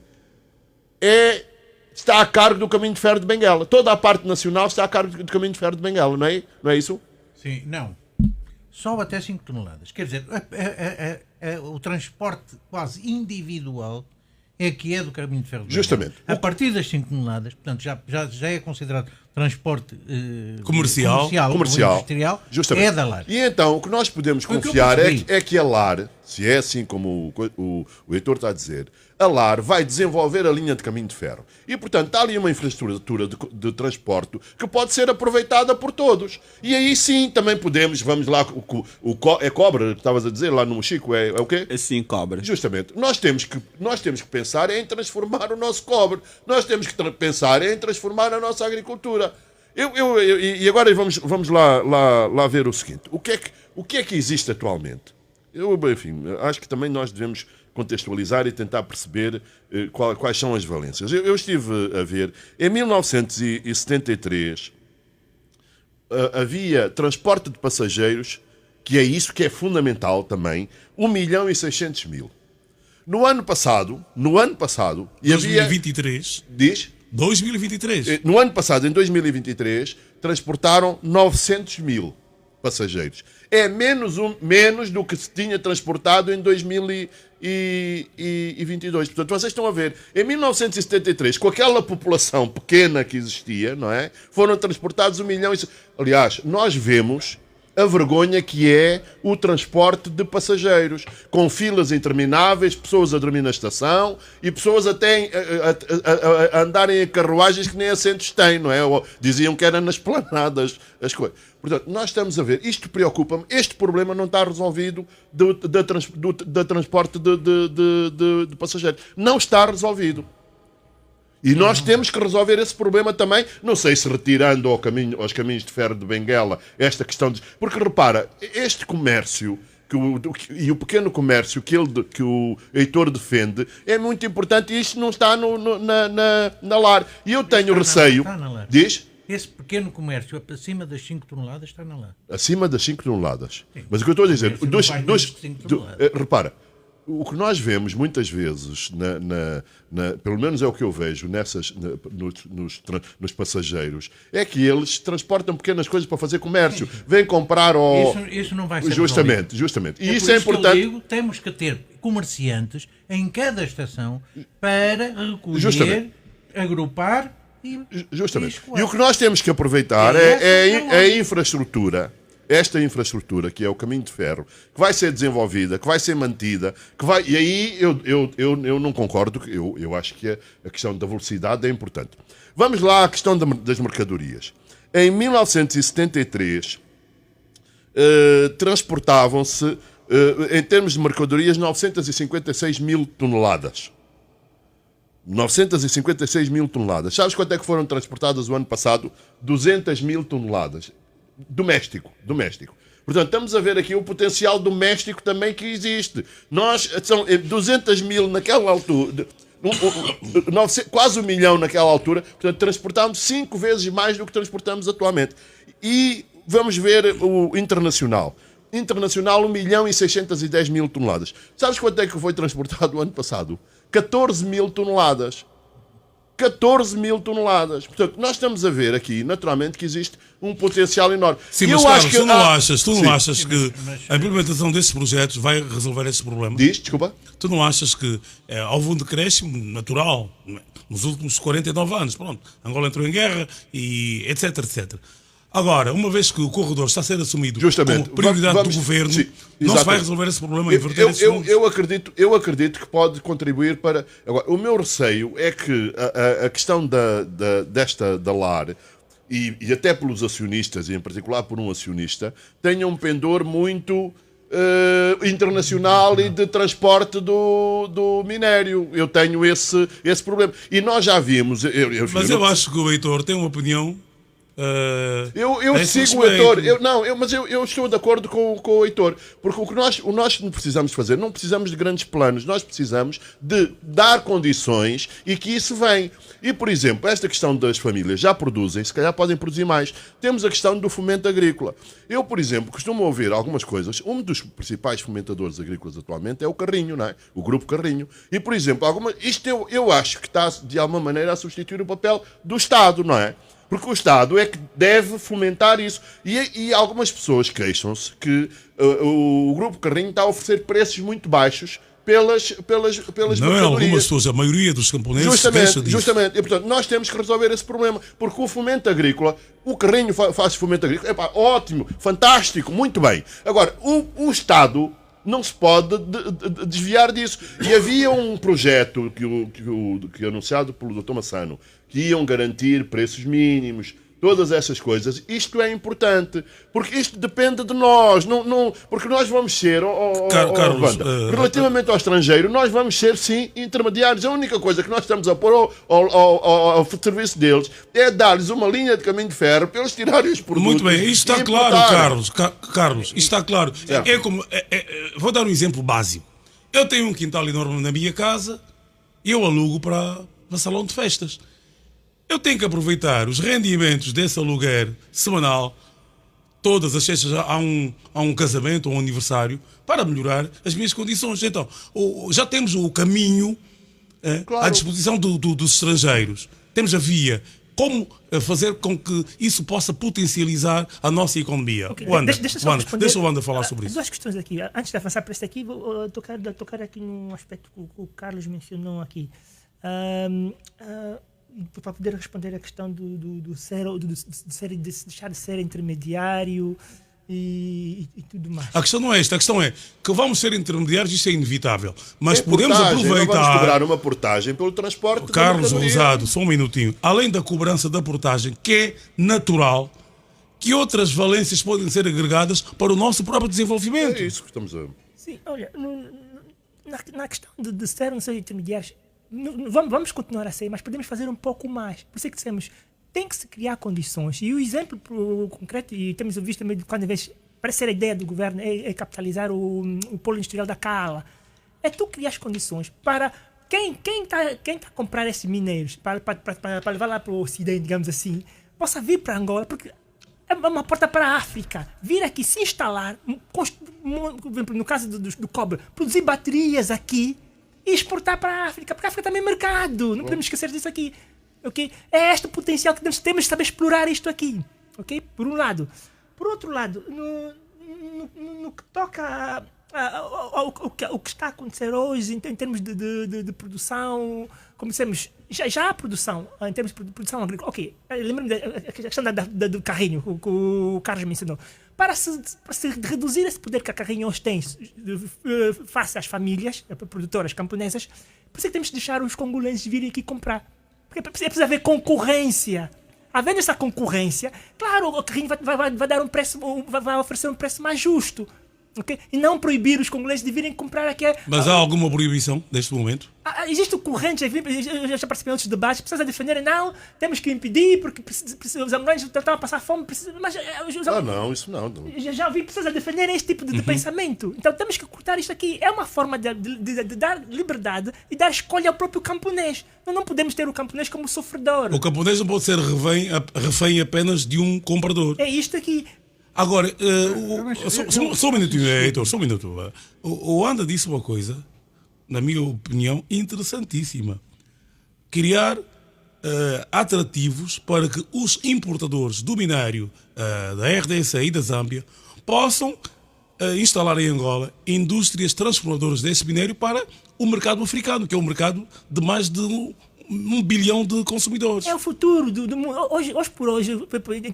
está a cargo do Caminho de Ferro de Benguela. Toda a parte nacional está a cargo do Caminho de Ferro de Benguela, não é? Não é isso? Sim, não. Só até 5 toneladas. Quer dizer, o transporte quase individual é que é do Caminho de Ferro de Benguela. Justamente. A partir das 5 toneladas, portanto, já é considerado transporte comercial ou industrial, justamente. é da LAR. E então, o que nós podemos confiar é que a LAR, se é assim como o Heitor está a dizer, a LAR vai desenvolver a linha de caminho de ferro. E, portanto, está ali uma infraestrutura de transporte que pode ser aproveitada por todos. E aí sim, também podemos, vamos lá, é cobra, que estavas a dizer, lá no Chico, é o quê? É sim, cobra. Justamente. Nós temos que pensar em transformar o nosso cobre. Nós temos que pensar em transformar a nossa agricultura. E agora vamos lá ver o seguinte. O que é que existe atualmente? Enfim, acho que também nós devemos contextualizar e tentar perceber quais são as valências. Eu estive a ver, em 1973 havia transporte de passageiros, que é isso que é fundamental também, 1.600.000. No ano passado, e 2023. Diz? 2023. No ano passado, em 2023, transportaram 900.000 passageiros. É menos do que se tinha transportado em 2022. Portanto, vocês estão a ver, em 1973, com aquela população pequena que existia, não é? Foram transportados 1 milhão. Aliás, nós vemos a vergonha que é o transporte de passageiros, com filas intermináveis, pessoas a dormir na estação e pessoas até a andarem em carruagens que nem assentos têm, não é? Ou diziam que era nas planadas as coisas. Portanto, nós estamos a ver, isto preocupa-me, este problema não está resolvido do transporte de passageiros. Não está resolvido. E nós temos que resolver esse problema também, não sei se retirando aos caminhos de ferro de Benguela esta questão de... Porque repara, este comércio e o pequeno comércio que o Heitor defende é muito importante e isto não está na LAR. E eu tenho receio... Está na LAR. Diz? Esse pequeno comércio acima das 5 toneladas está na LAR. Acima das 5 toneladas. Sim. Mas o que eu estou a dizer... repara, o que nós vemos muitas vezes, pelo menos é o que eu vejo nos passageiros, é que eles transportam pequenas coisas para fazer comércio. Vêm comprar ao... Isso não vai ser Justamente. E isso é importante. Que eu digo, temos que ter comerciantes em cada estação para recolher, agrupar e... Justamente. E o que nós temos que aproveitar é a infraestrutura. Esta infraestrutura, que é o caminho de ferro, que vai ser desenvolvida, que vai ser mantida, e aí eu não concordo, eu acho que a questão da velocidade é importante. Vamos lá à questão das mercadorias. Em 1973, transportavam-se, em termos de mercadorias, 956.000 toneladas. 956.000 toneladas. Sabes quanto é que foram transportadas o ano passado? 200.000 toneladas. Doméstico. Portanto, estamos a ver aqui o potencial doméstico também que existe. São 200.000 naquela altura, quase 1 milhão naquela altura, portanto, transportámos 5 vezes mais do que transportamos atualmente. E vamos ver o internacional. 1.610.000 toneladas. Sabes quanto é que foi transportado o ano passado? 14.000 toneladas. 14.000 toneladas. Portanto, nós estamos a ver aqui, naturalmente, que existe um potencial enorme. Sim, mas Carlos, tu não achas que a implementação desses projetos vai resolver esse problema? Desculpa? Tu não achas que houve um decréscimo natural nos últimos 49 anos? Pronto, Angola entrou em guerra e etc. Agora, uma vez que o corredor está a ser assumido como prioridade do governo, não se vai resolver esse problema. Eu acredito que pode contribuir para... Agora, o meu receio é que a questão da LAR, e até pelos acionistas, e em particular por um acionista, tenha um pendor muito internacional e de transporte do minério. Eu tenho esse problema. E nós já vimos... eu acho que o Heitor tem uma opinião... eu sigo o Heitor, mas eu estou de acordo com o Heitor, porque o que nós precisamos fazer, não precisamos de grandes planos, nós precisamos de dar condições e que isso vem. E, por exemplo, esta questão das famílias já produzem, se calhar podem produzir mais. Temos a questão do fomento agrícola. Eu, por exemplo, costumo ouvir algumas coisas. Um dos principais fomentadores agrícolas atualmente é o Carrinho, não é? O Grupo Carrinho. E, por exemplo, isto eu acho que está, de alguma maneira, a substituir o papel do Estado, não é? Porque o Estado é que deve fomentar isso. E algumas pessoas queixam-se que o Grupo Carrinho está a oferecer preços muito baixos pelas não mercadorias. É algumas pessoas, a maioria dos camponeses Justamente. E, portanto, nós temos que resolver esse problema. Porque o fomento agrícola, o Carrinho faz fomento agrícola, ótimo, fantástico, muito bem. Agora, o Estado não se pode desviar disso. E havia um projeto que anunciado pelo Dr. Massano, que iam garantir preços mínimos, todas essas coisas. Isto é importante, porque isto depende de nós, porque nós vamos ser, Carlos, relativamente ao estrangeiro, nós vamos ser, sim, intermediários. A única coisa que nós estamos a pôr ao serviço deles é dar-lhes uma linha de caminho de ferro para eles tirarem os produtos. Muito bem, isto está claro, Carlos, isto está claro. É. Vou dar um exemplo básico. Eu tenho um quintal enorme na minha casa e eu alugo para salão de festas. Eu tenho que aproveitar os rendimentos desse aluguer semanal, todas as sextas há um casamento ou um aniversário, para melhorar as minhas condições. Então, já temos o caminho à disposição dos estrangeiros. Temos a via. Como fazer com que isso possa potencializar a nossa economia? Okay. Wanda, Deixa o Wanda falar sobre isso. Duas questões aqui. Antes de avançar para este aqui, vou tocar aqui num aspecto que o Carlos mencionou aqui. Para poder responder a questão de deixar de ser intermediário e tudo mais. A questão não é esta, a questão é que vamos ser intermediários, isso é inevitável. Mas podemos Não vamos aproveitar. cobrar uma portagem pelo transporte. Carlos Ousado, só um minutinho. Além da cobrança da portagem, que é natural, que outras valências podem ser agregadas para o nosso próprio desenvolvimento. É isso que estamos a... Sim, olha, na questão de ser ou não ser intermediários, vamos continuar a ser, mas podemos fazer um pouco mais. Por isso é que dissemos, tem que se criar condições. E o exemplo concreto, e temos visto também quando vez parece ser a ideia do governo, é capitalizar o polo industrial da Cala. É tu criar as condições para quem tá a comprar esses mineiros, para levar lá para o Ocidente, digamos assim, possa vir para Angola, porque é uma porta para a África. Vir aqui, se instalar, no caso do cobre, produzir baterias aqui e exportar para a África, porque a África também é mercado. Não podemos esquecer disso aqui. Okay? É este potencial que temos de saber explorar isto aqui. Okay? Por um lado. Por outro lado, no que toca ao que está a acontecer hoje em termos de produção, como dissemos, já há produção em termos de produção agrícola. Ok, lembro-me da questão do carrinho que o Carlos mencionou. Para se reduzir esse poder que a carrinho hoje tem face às famílias, produtoras camponesas, por isso é que temos de deixar os congolenses virem aqui comprar. Porque precisa haver concorrência. Havendo essa concorrência, claro, o carrinho vai dar um preço, vai oferecer um preço mais justo. Okay? E não proibir os congolenses de virem comprar aqui. Mas há alguma proibição neste momento? Existe corrente, eu já participei em outros debates, pessoas a defenderem, não, temos que impedir porque os angolanos estão a passar fome. Mas, não, isso não. Já ouvi pessoas a defenderem este tipo de pensamento. Então temos que cortar isto aqui. É uma forma de dar liberdade e dar escolha ao próprio camponês. Nós não podemos ter o camponês como sofredor. O camponês não pode ser refém apenas de um comprador. É isto aqui. Agora, só um minutinho, Heitor, só um minuto. O Wanda disse uma coisa, na minha opinião, interessantíssima. Criar atrativos para que os importadores do minério da RDC e da Zâmbia possam instalar em Angola indústrias transformadoras desse minério para o mercado africano, que é um mercado de mais de 1 bilhão de consumidores. É o futuro do mundo. Hoje por hoje,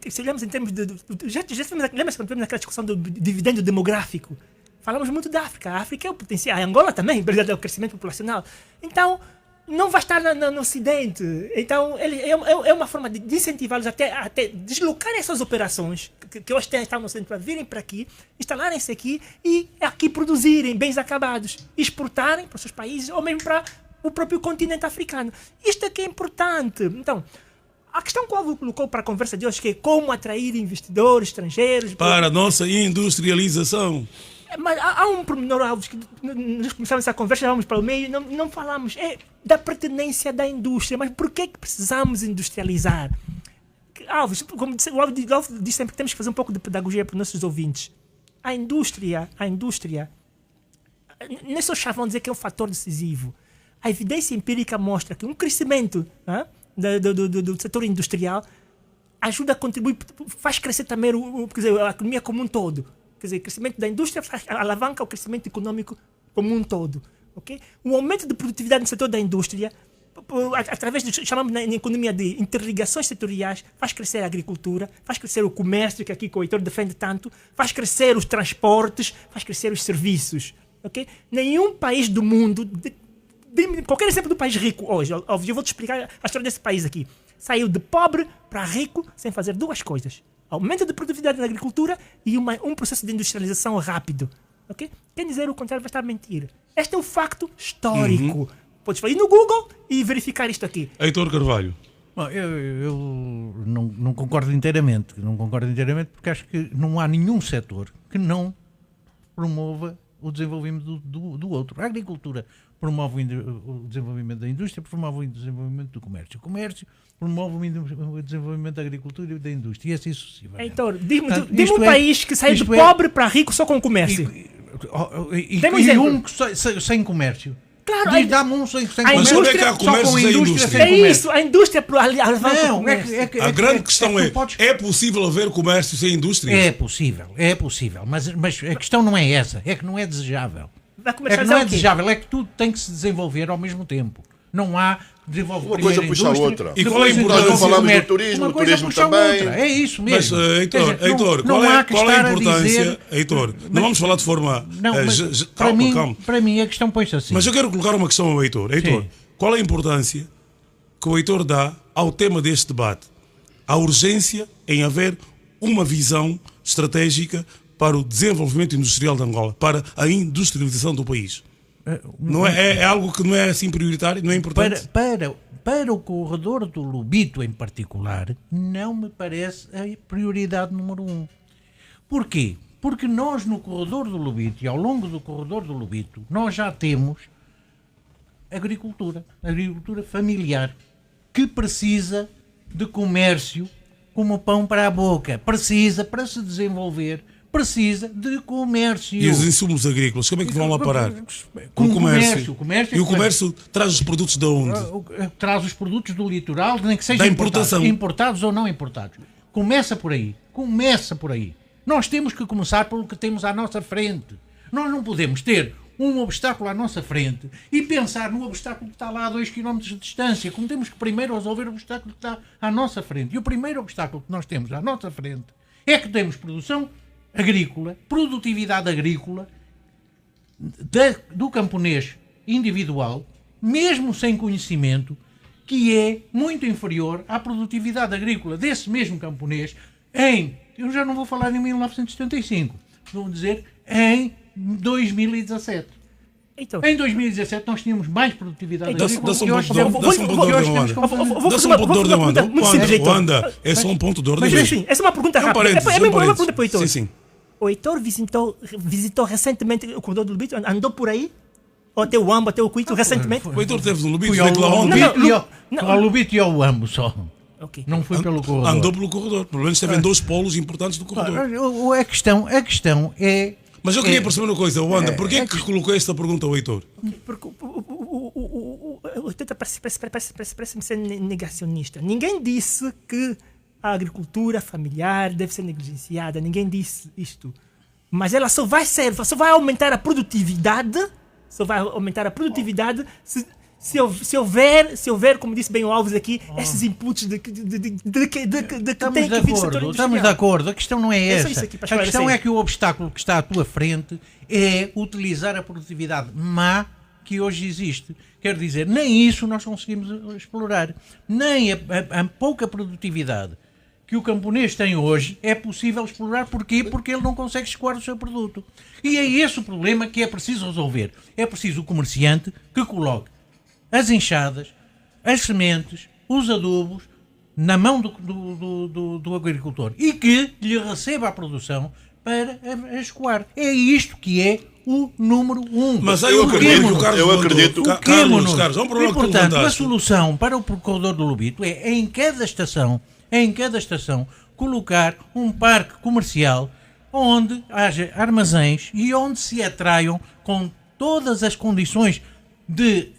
se olhamos em termos de... Lembra-se quando tivemos naquela discussão do dividendo demográfico? Falamos muito da África. A África é o potencial. A Angola também, é o crescimento populacional. Então, não vai estar no Ocidente. Então, é uma forma de incentivá-los até deslocar essas operações que hoje estão no Ocidente para virem para aqui, instalarem-se aqui e aqui produzirem bens acabados, exportarem para os seus países ou mesmo para o próprio continente africano. Isto é que é importante. Então, a questão que o Álvaro colocou para a conversa de hoje, que é como atrair investidores estrangeiros... Para a nossa industrialização. Mas há um pormenor, Alves, que nós começamos essa conversa, vamos para o meio, não falamos da pertinência da indústria. Mas por que precisamos industrializar? Alves, como o Alves disse sempre, temos que fazer um pouco de pedagogia para os nossos ouvintes. A indústria, não é só chavão dizer que é um fator decisivo. A evidência empírica mostra que um crescimento do setor industrial ajuda a contribuir, faz crescer também a economia como um todo. Quer dizer, o crescimento da indústria alavanca o crescimento econômico como um todo. Okay? O aumento de produtividade no setor da indústria, através do chamamos na economia de interligações setoriais, faz crescer a agricultura, faz crescer o comércio, que aqui o Heitor defende tanto, faz crescer os transportes, faz crescer os serviços. Okay? Nenhum país do mundo... Qualquer exemplo do país rico hoje, eu vou te explicar a história desse país aqui. Saiu de pobre para rico sem fazer duas coisas: aumento de produtividade na agricultura e um processo de industrialização rápido. Okay? Quem dizer o contrário vai estar a mentir. Este é o facto histórico. Podes ir no Google e verificar isto aqui. Heitor Carvalho. Bom, eu não concordo inteiramente. Não concordo inteiramente porque acho que não há nenhum setor que não promova o desenvolvimento do outro. A agricultura promove o desenvolvimento da indústria, promove o desenvolvimento do comércio. O comércio promove o desenvolvimento da agricultura e da indústria, e assim sucessivamente. Heitor, diz-me um país que sai de pobre para rico só com o comércio. E um sem comércio. Claro, dá-me um sem a comércio. Mas onde é que há comércio sem indústria? É isso, a indústria alavanca o Não, comércio. A grande questão é possível haver comércio sem indústria? É possível, mas a questão não é essa, é que não é desejável. Vai É começar que a não dizer é o quê? desejável, é que tudo tem que se desenvolver ao mesmo tempo. Não há desenvolver Uma coisa primeiro puxa a indústria, outra. E qual é a depois importância? desenvolver Nós não falamos comércio. do turismo, Uma o coisa turismo puxa a também. outra. É isso Mas, mesmo. Heitor, Quer dizer, Heitor, não qual há que é a estar a importância? dizer- Heitor, não vamos falar de forma. Não, mas Calma. para mim a questão põe-se assim. Mas eu quero colocar uma questão ao Heitor. Heitor, Sim. qual é a importância que o Heitor dá ao tema deste debate? A urgência em haver uma visão estratégica para o desenvolvimento industrial de Angola, para a industrialização do país. Não é algo que não é assim prioritário, não é importante? Para o corredor do Lobito em particular, não me parece a prioridade número 1. Porquê? Porque nós no corredor do Lobito e ao longo do corredor do Lobito, nós já temos agricultura familiar, que precisa de comércio como pão para a boca. Precisa, para se desenvolver, precisa de comércio. E os insumos agrícolas, como é que vão lá parar? Com o comércio. o comércio. E o comércio traz os produtos de onde? Traz os produtos do litoral, nem que Da sejam importação. importados ou não importados. Começa por aí. Nós temos que começar pelo que temos à nossa frente. Nós não podemos ter um obstáculo à nossa frente e pensar no obstáculo que está lá a 2 km de distância. Como temos que primeiro resolver o obstáculo que está à nossa frente. E o primeiro obstáculo que nós temos à nossa frente é que temos produção agrícola, produtividade agrícola do camponês individual, mesmo sem conhecimento, que é muito inferior à produtividade agrícola desse mesmo camponês eu já não vou falar em 1975, vou dizer em 2017. Então, Em 2017 nós tínhamos mais produtividade Então, agrícola. dá-se um que hoje ponto de temos. ordem, dá-se um ponto de Que hoje ordem, temos Wanda. como- vou Dá-se fazer um uma ponto de ordem, pergunta Wanda. muito simples, Heitor. Wanda, é só um ponto de ordem. Mas enfim, essa é uma pergunta É um rápida. parênteses, É é um uma parênteses. pergunta para o Heitor. Sim. O Heitor visitou recentemente o corredor do Lubito, andou por aí? Ou até o Uambo, até o Cuito, recentemente? O Heitor teve no Lubito, Fui veio de lá ao ontem. Lubito e ao Ambo só. Ok. Não fui pelo corredor. Andou pelo corredor. Pelo menos esteve em 2 polos importantes do corredor. A questão é... Mas eu queria perceber uma coisa, Wanda. Porquê é que colocou esta pergunta ao Heitor? Porque o Heitor parece-me ser negacionista. Ninguém disse que a agricultura familiar deve ser negligenciada. Ninguém disse isto. Mas ela só vai aumentar a produtividade, se houver, como disse bem o Alves aqui, esses inputs de que tem que vir do setor Estamos de industrial. acordo. A questão não é É só essa. isso aqui para A questão esclarecer. é que o obstáculo que está à tua frente é utilizar a produtividade má que hoje existe. Quer dizer, nem isso nós conseguimos explorar. Nem a pouca produtividade que o camponês tem hoje é possível explorar. Porquê? Porque ele não consegue escoar o seu produto. E é esse o problema que é preciso resolver. É preciso o comerciante que coloque as enxadas, as sementes, os adubos na mão do agricultor e que lhe receba a produção para a escoar. É isto que é o número 1. Mas aí Eu o problema que o acredito, Carlos eu levantou- acredito. Carlos, é um problema E, que tu portanto, a levantaste. solução para o corredor do Lubito é, em cada estação, colocar um parque comercial onde haja armazéns e onde se atraiam com todas as condições de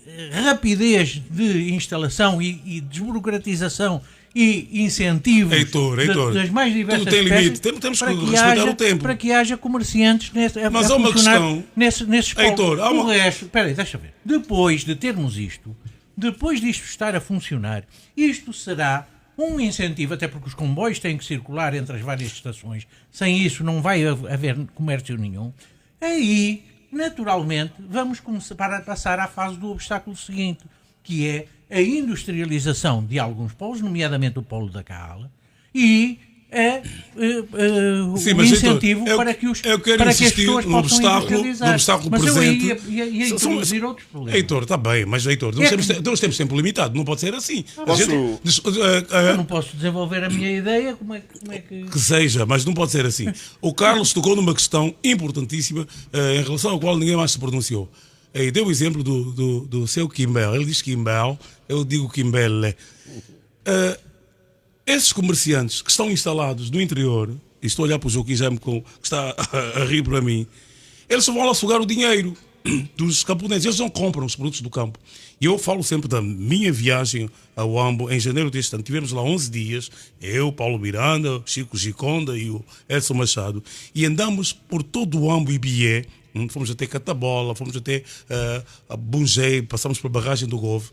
rapidez de instalação e desburocratização e incentivos Heitor, das mais diversas tudo tem espécies, limite. Temos que para respeitar o tempo. para que haja comerciantes Mas a há uma funcionar questão. nesses polos. Heitor, há uma- O resto, espera aí, deixa ver. Depois de termos isto, depois disto estar a funcionar, isto será um incentivo, até porque os comboios têm que circular entre as várias estações. Sem isso não vai haver comércio nenhum. Aí, naturalmente, vamos começar a passar à fase do obstáculo seguinte, que é a industrialização de alguns polos, nomeadamente o polo da Cala, e Sim, o mas, incentivo Heitor, para que, eu quero para que as insistir pessoas no possam obstáculo industrializar. Mas eu presente. ia introduzir outros problemas. Heitor, está bem, mas Heitor, nós temos tempo limitado, não pode ser assim. Eu não posso desenvolver a minha ideia, como é que... Que seja, mas não pode ser assim. O Carlos tocou numa questão importantíssima em relação à qual ninguém mais se pronunciou. E deu o exemplo do seu Kimbel. Ele diz Kimbel, eu digo Kimbele. Esses comerciantes que estão instalados no interior, e estou a olhar para o Joaquim Jaime que está a rir para mim, eles vão lá sugar o dinheiro dos camponeses. Eles não compram os produtos do campo. E eu falo sempre da minha viagem ao Ambo em janeiro deste ano. Tivemos lá 11 dias, eu, Paulo Miranda, Chico Giconda e o Edson Machado, e andamos por todo o Ambo e Bié. Fomos até Catabola, fomos até Bungei, passamos pela barragem do Gove.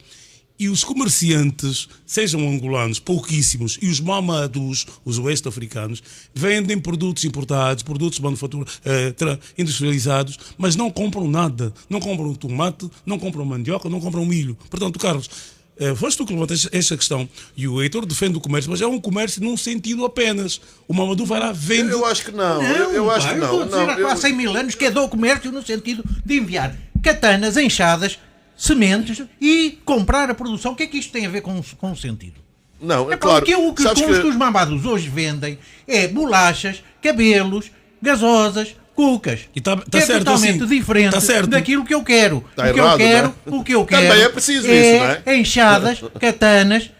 E os comerciantes, sejam angolanos, pouquíssimos, e os mamados, os oeste-africanos, vendem produtos importados, produtos de manufatura industrializados, mas não compram nada. Não compram tomate, não compram mandioca, não compram milho. Portanto, Carlos, foste tu que levantas esta questão, e o Heitor defende o comércio, mas é um comércio num sentido apenas. O Mamadou vai lá, vende... Eu acho que não. Eu acho que não. Eu estou a dizer há 100 mil anos que é do comércio no sentido de enviar katanas, enxadas, sementes e comprar a produção. O que é que isto tem a ver com o sentido? Não, é claro. O que os mamados hoje vendem é bolachas, cabelos, gasosas, cucas. E tá que é certo, totalmente assim. diferente Tá certo. daquilo que eu quero. Tá errado, O que eu quero Também é preciso isso, não é? enxadas, katanas,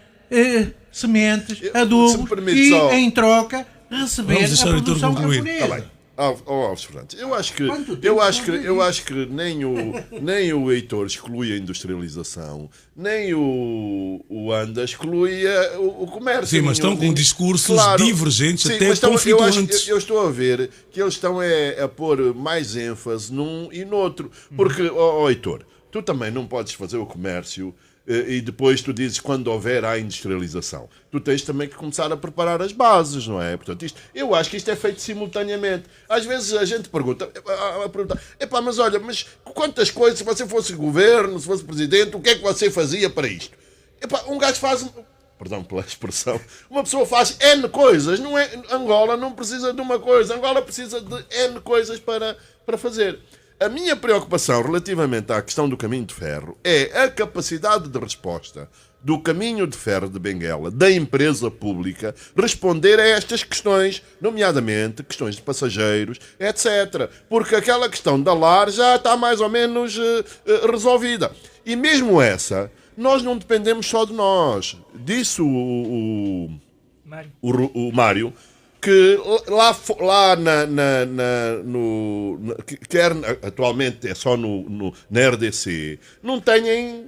sementes, se me adubos permite e, só- em troca, receber Vamos a deixar o Heitor produção concluir. japonesa. Está bem. Alves Fernandes, eu acho que Quanto nem o Heitor exclui a industrialização, nem o Anda exclui o comércio. Sim, mas estão com discursos divergentes, Sim, até mas conflituantes. eu estou a ver que eles estão a pôr mais ênfase num e noutro. Porque, Heitor, tu também não podes fazer o comércio e depois tu dizes quando houver a industrialização. Tu tens também que começar a preparar as bases, não é? Portanto, eu acho que isto é feito simultaneamente. Às vezes a gente pergunta, mas olha, mas quantas coisas, se você fosse governo, se fosse presidente, o que é que você fazia para isto? Um gajo faz... Perdão pela expressão. Uma pessoa faz N coisas. Não é, Angola não precisa de uma coisa. Angola precisa de N coisas para fazer. A minha preocupação relativamente à questão do caminho de ferro é a capacidade de resposta do caminho de ferro de Benguela, da empresa pública, responder a estas questões, nomeadamente questões de passageiros, etc. Porque aquela questão da LAR já está mais ou menos resolvida. E mesmo essa, nós não dependemos só de nós. Disse o Mário, que lá quer atualmente é só na RDC, não têm,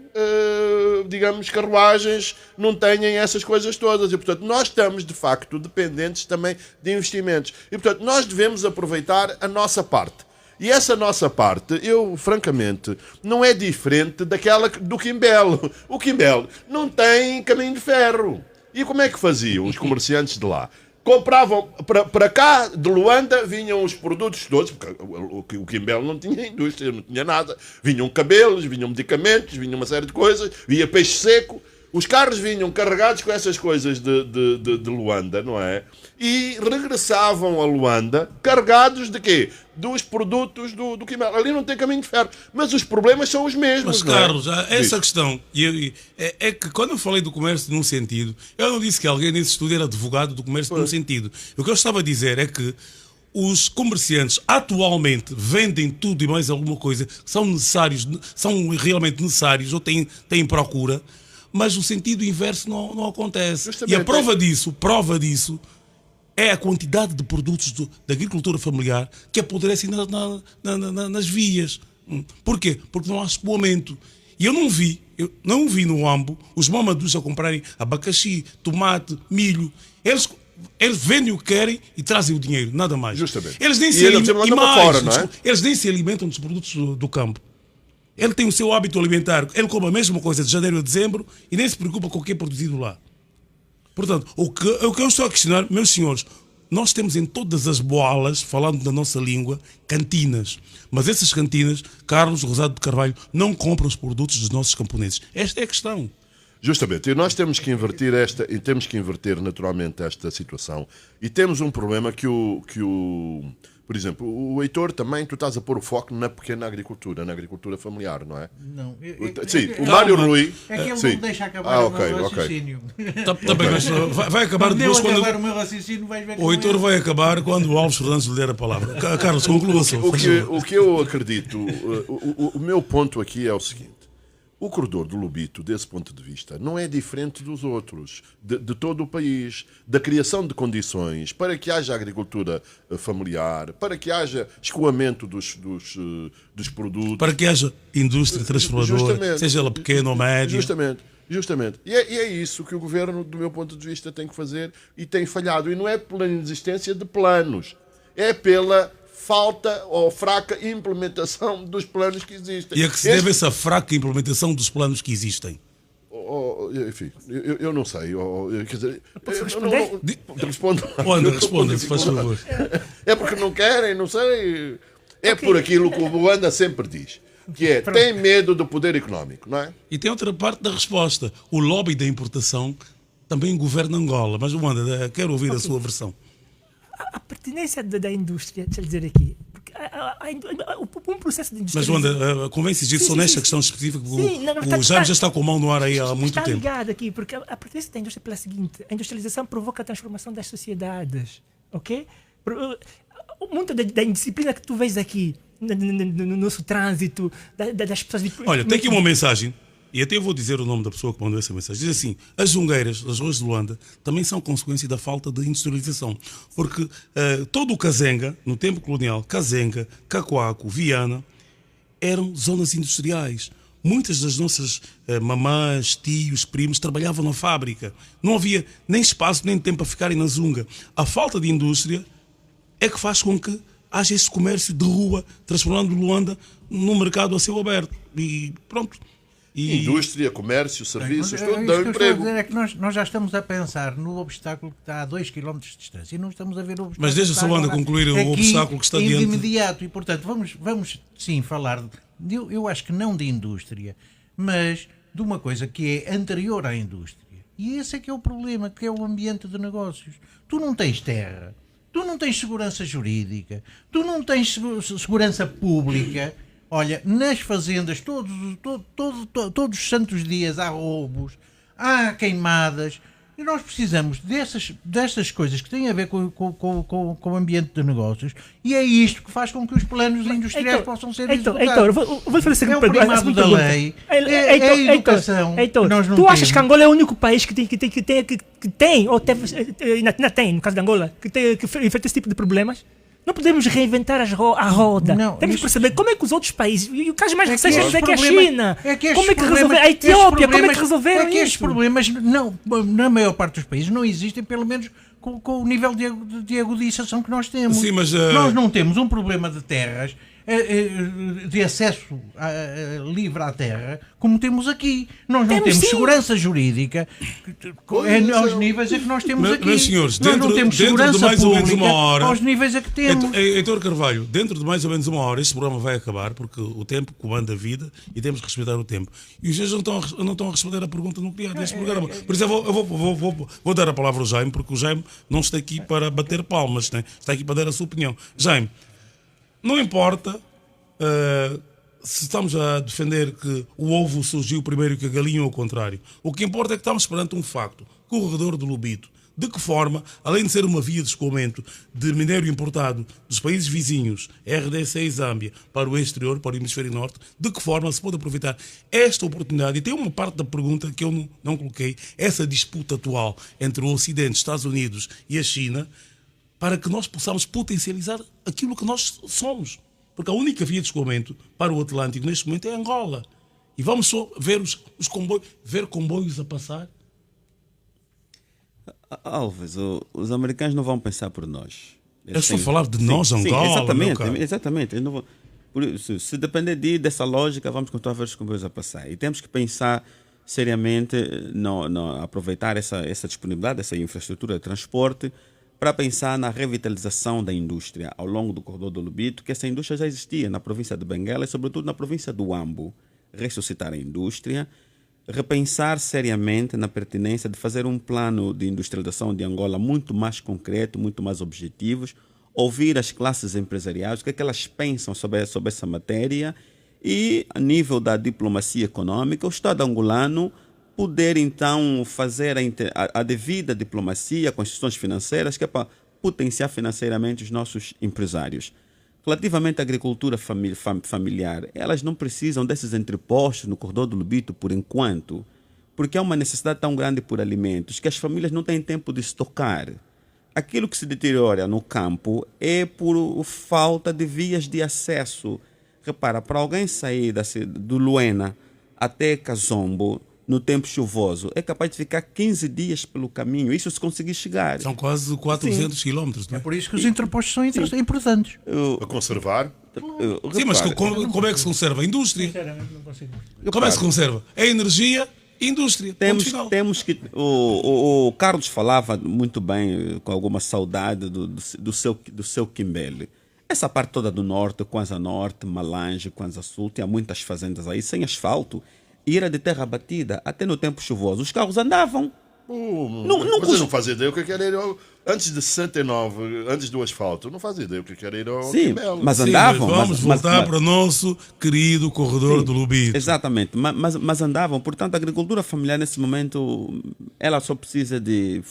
digamos, carruagens, não têm essas coisas todas. E, portanto, nós estamos, de facto, dependentes também de investimentos. E, portanto, nós devemos aproveitar a nossa parte. E essa nossa parte, eu, francamente, não é diferente daquela do Quimbel. O Quimbel não tem caminho de ferro. E como é que faziam os comerciantes de lá? Compravam para cá, de Luanda, vinham os produtos todos, porque o Quimbel não tinha indústria, não tinha nada. Vinham cabelos, vinham medicamentos, vinham uma série de coisas, vinha peixe seco. Os carros vinham carregados com essas coisas de Luanda, não é? E regressavam a Luanda carregados de quê? Dos produtos do Quimbel. Ali não tem caminho de ferro. Mas os problemas são os mesmos, Mas, Carlos, essa questão, é que quando eu falei do comércio num sentido, eu não disse que alguém nesse estudo era advogado do comércio num sentido. O que eu estava a dizer é que os comerciantes atualmente vendem tudo e mais alguma coisa que são necessários, são realmente necessários ou têm procura, mas o sentido inverso não acontece. Justamente. E a prova disso é a quantidade de produtos da agricultura familiar que apodrecem nas vias. Porquê? Porque não há escoamento. E eu não vi no Ambo os mamadus a comprarem abacaxi, tomate, milho. Eles vendem o que querem e trazem o dinheiro, nada mais. Justamente. Eles nem se alimentam dos produtos do campo. Ele tem o seu hábito alimentar, ele come a mesma coisa de janeiro a dezembro e nem se preocupa com o que é produzido lá. Portanto, o que eu estou a questionar, meus senhores, nós temos em todas as boalas, falando da nossa língua, cantinas. Mas essas cantinas, Carlos Rosado de Carvalho, não compram os produtos dos nossos camponeses. Esta é a questão. Justamente, e nós temos que inverter naturalmente esta situação. E temos um problema por exemplo, o Heitor também, tu estás a pôr o foco na pequena agricultura, na agricultura familiar, não é? Não. Sim, o Mário Rui. É que ele sim. não deixa acabar o meu raciocínio. Também, mas vai acabar Quando depois eu quando. acabar o meu raciocínio, vais ver que O Heitor vai acabar quando o Alves Fernandes lhe der a palavra. Carlos, conclua só. O que eu acredito, o meu ponto aqui é o seguinte. O corredor do Lobito, desse ponto de vista, não é diferente dos outros, de todo o país, da criação de condições para que haja agricultura familiar, para que haja escoamento dos produtos. Para que haja indústria transformadora, seja ela pequena ou média. Justamente. E é isso que o governo, do meu ponto de vista, tem que fazer e tem falhado. E não é pela inexistência de planos, é pela falta ou fraca implementação dos planos que existem. E a que se deve essa fraca implementação dos planos que existem? Enfim, eu não sei. Quer dizer, posso responder? Respondo. Responda, se faz favor. É porque não querem, não sei. É por aquilo que o Luanda sempre diz. Que é, tem medo do poder económico, não é? E tem outra parte da resposta. O lobby da importação também governa Angola. Mas, Luanda, quero ouvir a sua versão. A pertinência da indústria, deixa eu dizer aqui, porque um processo de Mas, industrialização... Wanda, convence-se disso só nesta questão específica. O Sim, Jaime já está com a mão no ar aí há muito está tempo. ligado aqui, porque a pertinência da indústria é pela seguinte: a industrialização provoca a transformação das sociedades, ok? Muito da indisciplina que tu vês aqui, no nosso trânsito, das pessoas... Olha, tem aqui uma mensagem. E até eu vou dizer o nome da pessoa que mandou essa mensagem. Diz assim: as jungueiras, as ruas de Luanda, também são consequência da falta de industrialização. Porque todo o Kazenga, no tempo colonial, Kazenga, Cacoaco, Viana, eram zonas industriais. Muitas das nossas mamãs, tios, primos trabalhavam na fábrica. Não havia nem espaço nem tempo para ficarem na zunga. A falta de indústria é que faz com que haja esse comércio de rua, transformando Luanda num mercado a céu aberto. E pronto. Indústria, comércio, serviços, tudo isso dá que eu estou a emprego. dizer é que nós já estamos a pensar no obstáculo que está a 2 km de distância e não estamos a ver o obstáculo. Mas deixa só Luanda concluir o obstáculo que está diante. De imediato. E, portanto, vamos sim falar, eu acho que não de indústria, mas de uma coisa que é anterior à indústria. E esse é que é o problema, que é o ambiente de negócios. Tu não tens terra, tu não tens segurança jurídica, tu não tens segurança pública. Olha, nas fazendas, todos os santos dias há roubos, há queimadas, e nós precisamos destas coisas que têm a ver com o ambiente de negócios, e é isto que faz com que os planos industriais possam ser executados. Heitor, vou fazer a seguinte pergunta. É o primado da lei, é a educação que nós não tu achas temos. que Angola é o único país que tem ou teve, ainda tem, no caso de Angola, que enfrenta esse tipo de problemas? Não podemos reinventar a roda. Não, temos que perceber como é que os outros países, e o caso mais recente é que a problemas- China, que como é que estes resolveram, a problemas- Etiópia, como é estes que resolveram é que estes isso? problemas, não, na maior parte dos países, não existem, pelo menos com o nível de agudização que nós temos. Sim, mas, Nós não temos um problema de terras, de acesso livre à terra, como temos aqui. Nós não temos sim. segurança jurídica aos níveis a que nós temos aqui. Meus senhores, nós não temos segurança de mais ou menos pública uma hora, aos níveis a que temos. Heitor Carvalho, dentro de mais ou menos uma hora este programa vai acabar, porque o tempo comanda a vida e temos que respeitar o tempo. E os senhores não estão a responder a pergunta nuclear deste programa. Por isso eu vou dar a palavra ao Jaime, porque o Jaime não está aqui para bater palmas, né? Está aqui para dar a sua opinião. Jaime, não importa se estamos a defender que o ovo surgiu primeiro que a galinha ou o contrário. O que importa é que estamos perante um facto. Corredor do Lobito. De que forma, além de ser uma via de escoamento de minério importado dos países vizinhos, RDC e Zâmbia, para o exterior, para o hemisfério norte, de que forma se pode aproveitar esta oportunidade? E tem uma parte da pergunta que eu não coloquei, essa disputa atual entre o Ocidente, Estados Unidos e a China, para que nós possamos potencializar aquilo que nós somos. Porque a única via de escoamento para o Atlântico neste momento é Angola. E vamos só ver os comboios, ver comboios a passar. Alves, os americanos não vão pensar por nós. Eu estou a falar de nós, Angola. Exatamente. Eles não vão, por isso, se depender dessa lógica, vamos continuar a ver os comboios a passar. E temos que pensar seriamente aproveitar essa disponibilidade, essa infraestrutura de transporte, para pensar na revitalização da indústria ao longo do corredor do Lobito, que essa indústria já existia na província de Benguela e, sobretudo, na província do Ambo. Ressuscitar a indústria, repensar seriamente na pertinência de fazer um plano de industrialização de Angola muito mais concreto, muito mais objetivos, ouvir as classes empresariais, o que é que elas pensam sobre essa matéria e, a nível da diplomacia econômica, o Estado angolano poder, então, fazer a devida diplomacia com as instituições financeiras, que é para potenciar financeiramente os nossos empresários. Relativamente à agricultura familiar, elas não precisam desses entrepostos no corredor do Lubito por enquanto, porque há uma necessidade tão grande por alimentos que as famílias não têm tempo de estocar. Aquilo que se deteriora no campo é por falta de vias de acesso. Repara, para alguém sair do Luena até Kazombo no tempo chuvoso, é capaz de ficar 15 dias pelo caminho, isso se conseguir chegar. São quase 400 quilómetros, não É é? por isso que os interpostos são importantes. A conservar. Sim, mas Repara, como é que se conserva? A indústria. Sinceramente, não consigo. Como é que se conserva? É energia, indústria. Ponto final. Temos que. O Carlos falava muito bem, com alguma saudade do seu Quimbele. Essa parte toda do norte, Kwanza Norte, Malange, Kwanza Sul, tinha muitas fazendas aí sem asfalto e era de terra batida. Até no tempo chuvoso, os carros andavam. Vocês não fazem ideia o que era ir antes de 69, antes do asfalto, não fazem ideia o que era ir ao Sim, Quimbele. mas Sim, andavam. mas vamos voltar mas- para o nosso querido corredor do Lubito. Exatamente, mas andavam. Portanto, a agricultura familiar nesse momento, ela só precisa de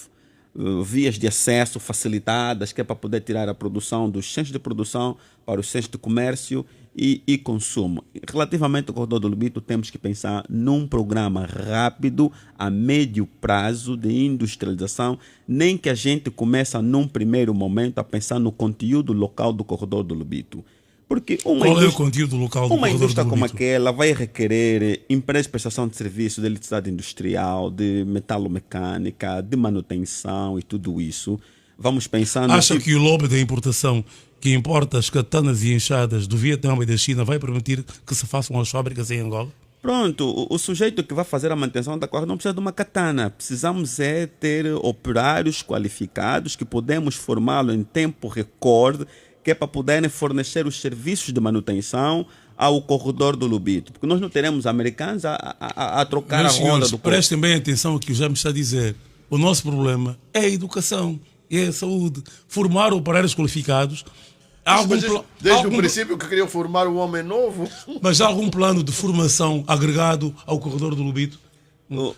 vias de acesso facilitadas, que é para poder tirar a produção dos centros de produção para os centros de comércio e consumo. Relativamente ao corredor do Lubito, temos que pensar num programa rápido, a médio prazo de industrialização, nem que a gente comece num primeiro momento a pensar no conteúdo local do corredor do Lubito. Porque Qual é o conteúdo local do uma corredor indústria do como Lubito? aquela vai requerer empresas de prestação de serviço de eletricidade industrial, de metalomecânica, de manutenção e tudo isso. Vamos pensar no Acha tipo- que o lobby da importação que importa as katanas e enxadas do Vietnã e da China vai permitir que se façam as fábricas em Angola? Pronto, o sujeito que vai fazer a manutenção da corda não precisa de uma katana. Precisamos ter operários qualificados que podemos formá-lo em tempo recorde, que é para poderem fornecer os serviços de manutenção ao corredor do Lubito. Porque nós não teremos americanos a trocar Meus a ronda senhores, do corredor. prestem bem atenção ao que o Jaime está a dizer. O nosso problema é a educação, é a saúde. Formar operários qualificados. Há algum Mas pla- desde algum- o princípio que queriam formar o homem novo. Mas há algum plano de formação agregado ao corredor do Lubito? O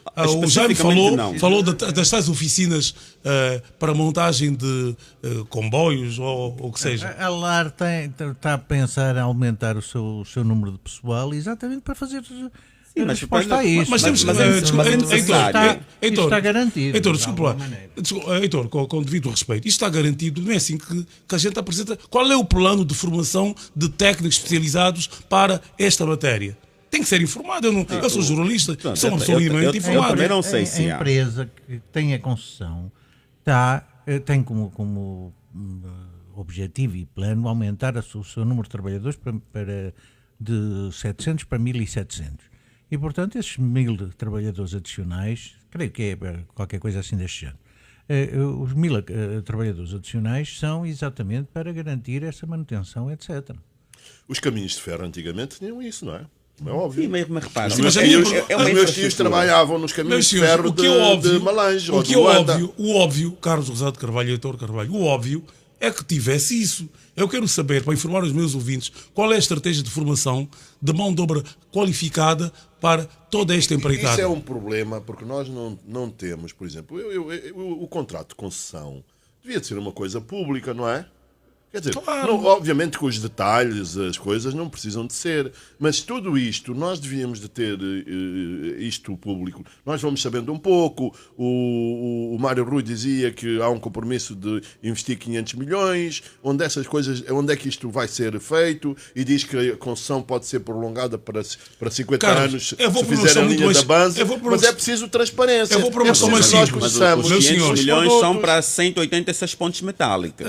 Jaime Especificamente, falou das tais oficinas para montagem de comboios ou o que seja. A LAR está a pensar em aumentar o seu número de pessoal exatamente para fazer mas resposta a isso. Mas temos mas que. é- Desculpa, mas é Heitor, necessário. Isto está garantido. Heitor, de desculpa lá. alguma maneira. Heitor, com devido respeito, isto está garantido, não é assim que a gente apresenta. Qual é o plano de formação de técnicos especializados para esta matéria? Tem que ser informado. Eu sou jornalista, sou uma pessoa minimamente eu informada. também não sei se a há. empresa que tem a concessão tem como objetivo e plano aumentar o seu número de trabalhadores de 700 para 1.700. E, portanto, esses 1.000 trabalhadores adicionais, creio que é qualquer coisa assim deste género, os 1.000 trabalhadores adicionais são exatamente para garantir essa manutenção, etc. Os caminhos de ferro antigamente tinham isso, não é? É óbvio. Sim, mas repara, Sim, mas Os a minha- meus é uma os meus tios infraestrutura. trabalhavam nos caminhos Meus de senhores, ferro o que é óbvio, de Malange o ou que de é Luanda. óbvio, Carlos Rosado Carvalho e Heitor Carvalho, o óbvio é que tivesse isso. Eu quero saber, para informar os meus ouvintes, qual é a estratégia de formação de mão de obra qualificada para toda esta empreitada. Isso é um problema, porque nós não temos, por exemplo, o contrato de concessão devia de ser uma coisa pública, não é? Quer dizer, Claro. obviamente que os detalhes, as coisas não precisam de ser, mas tudo isto, nós devíamos de ter isto público. Nós vamos sabendo um pouco, o Mário Rui dizia que há um compromisso de investir 500 milhões, onde essas coisas, onde é que isto vai ser feito, e diz que a concessão pode ser prolongada para 50 Carlos, anos, eu vou se por uma fizerem questão a muito linha mais- da base, eu vou por uma mas é questão- preciso transparência. Eu vou por uma questão mais nós simples. conheçamos Meus os 500 senhores, milhões produtos. são para 186 pontes metálicas.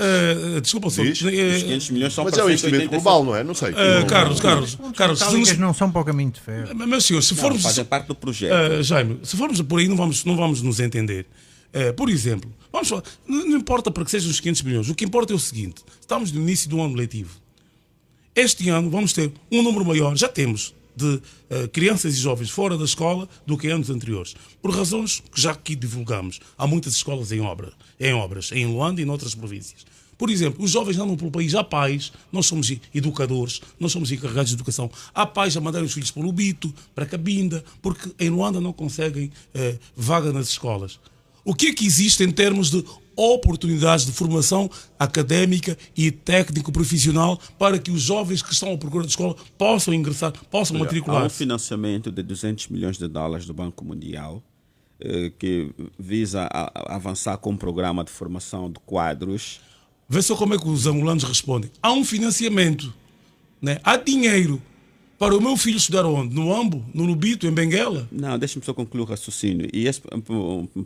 Desculpa, só. Diz? Os 500 milhões são Mas para é um investimento 186. global, não é? Não sei. Carlos, se Metálicas nos, não são para o caminho de ferro. meus senhores, se formos. Fazem parte do projeto. Jaime, se formos por aí, não vamos nos entender. Por exemplo, vamos falar, não importa para que sejam os 500 milhões, o que importa é o seguinte: estamos no início do ano letivo. Este ano vamos ter um número maior, já temos, de crianças e jovens fora da escola do que em anos anteriores. Por razões que já aqui divulgamos. Há muitas escolas em obras, em Luanda e em outras províncias. Por exemplo, os jovens andam pelo país, há pais, nós somos educadores, nós somos encarregados de educação, há pais a mandarem os filhos para o Lubito, para Cabinda, porque em Luanda não conseguem vaga nas escolas. O que é que existe em termos de oportunidades de formação académica e técnico-profissional para que os jovens que estão à procura de escola possam ingressar, possam Há um matricular-se? financiamento de $200 milhões do Banco Mundial que visa avançar com um programa de formação de quadros. Vê só como é que os angolanos respondem. Há um financiamento, né? Há dinheiro para o meu filho estudar onde? No Ambo? No Lubito? Em Benguela? Não, deixa-me só concluir o raciocínio. E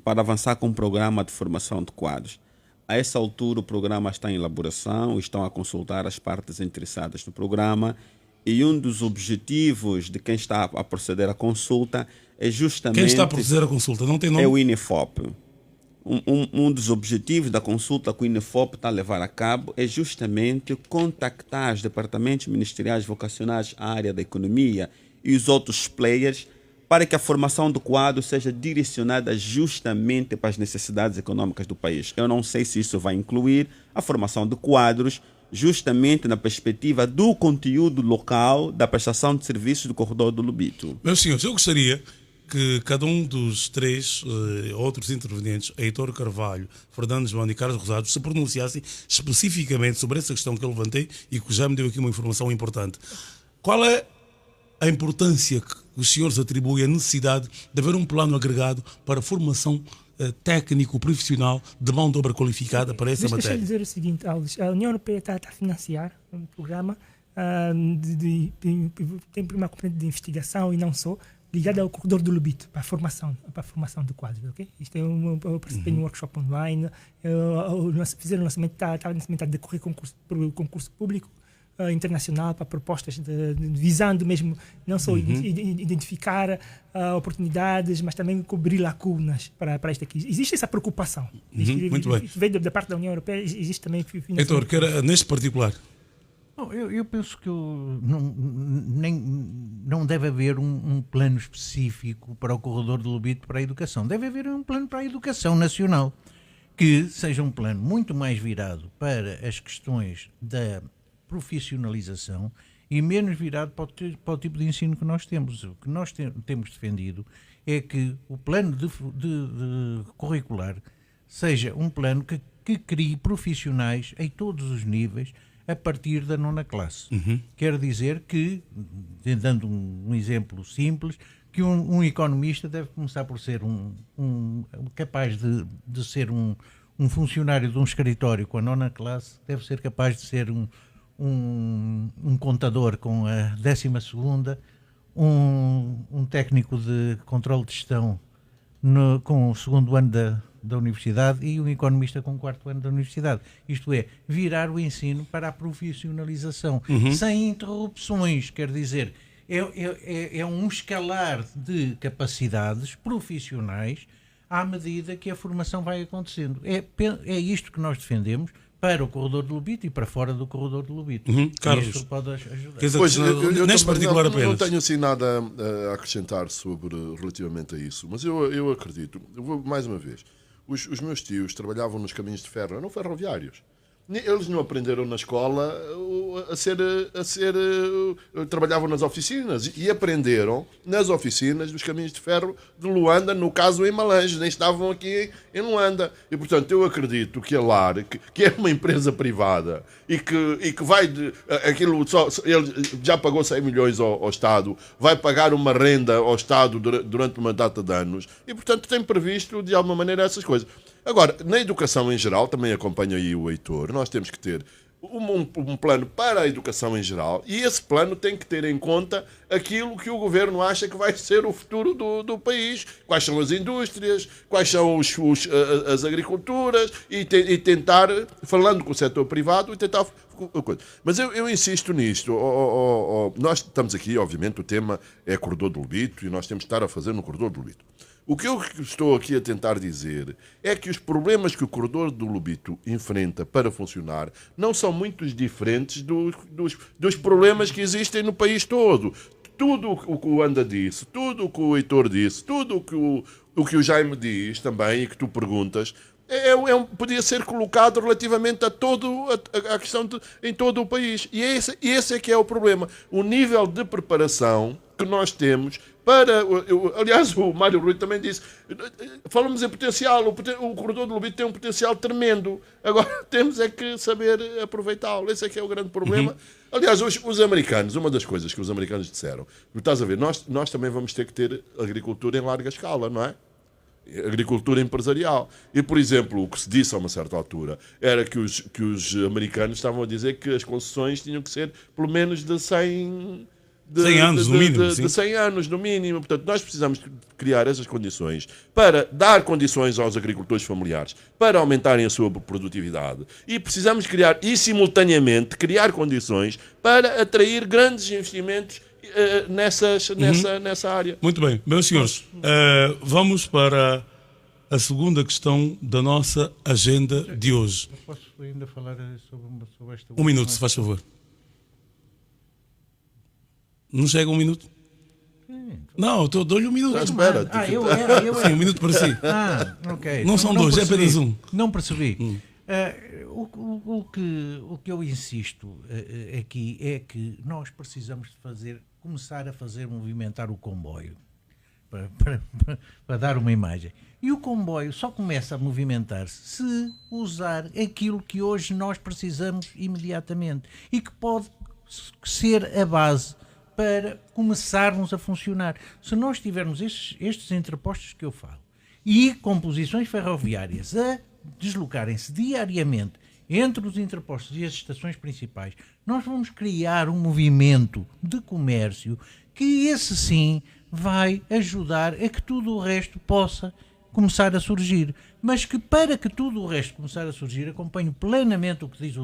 para avançar com um programa de formação de quadros. A essa altura o programa está em elaboração, estão a consultar as partes interessadas no programa e um dos objetivos de quem está a proceder à consulta é justamente... Quem está a proceder à consulta? Não tem nome? É o INEFOP. Um dos objetivos da consulta que o INEFOP está a levar a cabo é justamente contactar os departamentos ministeriais vocacionados à área da economia e os outros players para que a formação do quadro seja direcionada justamente para as necessidades econômicas do país. Eu não sei se isso vai incluir a formação de quadros justamente na perspectiva do conteúdo local da prestação de serviços do corredor do Lubito. Meus senhores, eu gostaria que cada um dos três outros intervenientes, Heitor Carvalho, Fernando João e Carlos Rosado, se pronunciassem especificamente sobre essa questão que eu levantei e que já me deu aqui uma informação importante. Qual é a importância que os senhores atribuem à necessidade de haver um plano agregado para a formação técnico-profissional de mão de obra qualificada para essa Deixa eu matéria? dizer o seguinte, Alves. A União Europeia está a financiar um programa tem uma componente de investigação e não só, ligada ao corredor do Lubito, para a formação de quadros, ok? Isto é eu participei num workshop online, fizeram o lançamento, está a decorrer concurso público internacional para propostas visando mesmo não só identificar oportunidades, mas também cobrir lacunas para isto aqui. Existe essa preocupação. Muito bem. Veio da parte da União Europeia, existe também financiamento. Heitor, que era neste particular? Eu penso que não deve haver um plano específico para o corredor do Lubito para a educação. Deve haver um plano para a educação nacional, que seja um plano muito mais virado para as questões da profissionalização e menos virado para o tipo de ensino que nós temos. O que nós temos defendido é que o plano de curricular seja um plano que crie profissionais em todos os níveis a partir da 9ª classe. Quer dizer que, dando um exemplo simples, que um economista deve começar por ser capaz de ser um funcionário de um escritório com a 9ª classe, deve ser capaz de ser um contador com a 12ª, um técnico de controle de gestão com o 2º ano da universidade e um economista com o 4º ano da universidade. Isto é, virar o ensino para a profissionalização, sem interrupções, quer dizer, é um escalar de capacidades profissionais à medida que a formação vai acontecendo. É isto que nós defendemos para o corredor do Lubito e para fora do corredor do Lubito. Carlos, isto pode ajudar. Pois, neste particular não apenas. tenho assim nada a acrescentar relativamente a isso, mas eu acredito, eu vou mais uma vez, os meus tios trabalhavam nos caminhos de ferro, eram ferroviários. Eles não aprenderam na escola trabalhavam nas oficinas e aprenderam nas oficinas dos caminhos de ferro de Luanda, no caso em Malange, nem estavam aqui em Luanda. E, portanto, eu acredito que a LAR, que é uma empresa privada e que vai... ele já pagou 100 milhões ao Estado, vai pagar uma renda ao Estado durante uma data de anos e, portanto, tem previsto, de alguma maneira, essas coisas. Agora, na educação em geral, também acompanho aí o Heitor, nós temos que ter um plano para a educação em geral e esse plano tem que ter em conta aquilo que o governo acha que vai ser o futuro do país, quais são as indústrias, quais são as agriculturas e tentar, falando com o setor privado, e tentar... Mas eu insisto nisto. Nós estamos aqui, obviamente, o tema é corredor do Lubito e nós temos que estar a fazer no corredor do Lubito. O que eu estou aqui a tentar dizer é que os problemas que o corredor do Lubito enfrenta para funcionar não são muito diferentes dos problemas que existem no país todo. tudo o que o Anda disse, tudo o que o Heitor disse, tudo o que o Jaime diz também, e que tu perguntas, podia ser colocado relativamente a questão em todo o país. E esse é que é o problema. O nível de preparação que nós temos para... aliás, o Mário Rui também disse, falamos em potencial, o corredor do Lobito tem um potencial tremendo. Agora temos é que saber aproveitá-lo. Esse é que é o grande problema. Aliás, os americanos, uma das coisas que os americanos disseram, estás a ver, nós também vamos ter que ter agricultura em larga escala, não é? Agricultura empresarial. E, por exemplo, o que se disse a uma certa altura era que os americanos estavam a dizer que as concessões tinham que ser pelo menos de 100 anos, no mínimo. De 100 anos, no mínimo. Portanto, nós precisamos criar essas condições para dar condições aos agricultores familiares para aumentarem a sua produtividade. E precisamos criar, e simultaneamente, criar condições para atrair grandes investimentos nessa área. Muito bem. Meus senhores, vamos para a segunda questão da nossa agenda de hoje. Eu posso ainda falar sobre esta... Um minuto, se faz favor. Não chega um minuto? Sim. Não, eu dou-lhe um minuto. Espera. Sim, um minuto para si. Ok. Não são dois, percebi. é apenas um. Não percebi. O que eu insisto aqui é que nós precisamos de começar a fazer movimentar o comboio para dar uma imagem. E o comboio só começa a movimentar-se se usar aquilo que hoje nós precisamos imediatamente e que pode ser a base para começarmos a funcionar. Se nós tivermos estes entrepostos que eu falo e composições ferroviárias a deslocarem-se diariamente entre os entrepostos e as estações principais, nós vamos criar um movimento de comércio que esse sim vai ajudar a que tudo o resto possa começar a surgir. Mas que para que tudo o resto começar a surgir, acompanho plenamente o que diz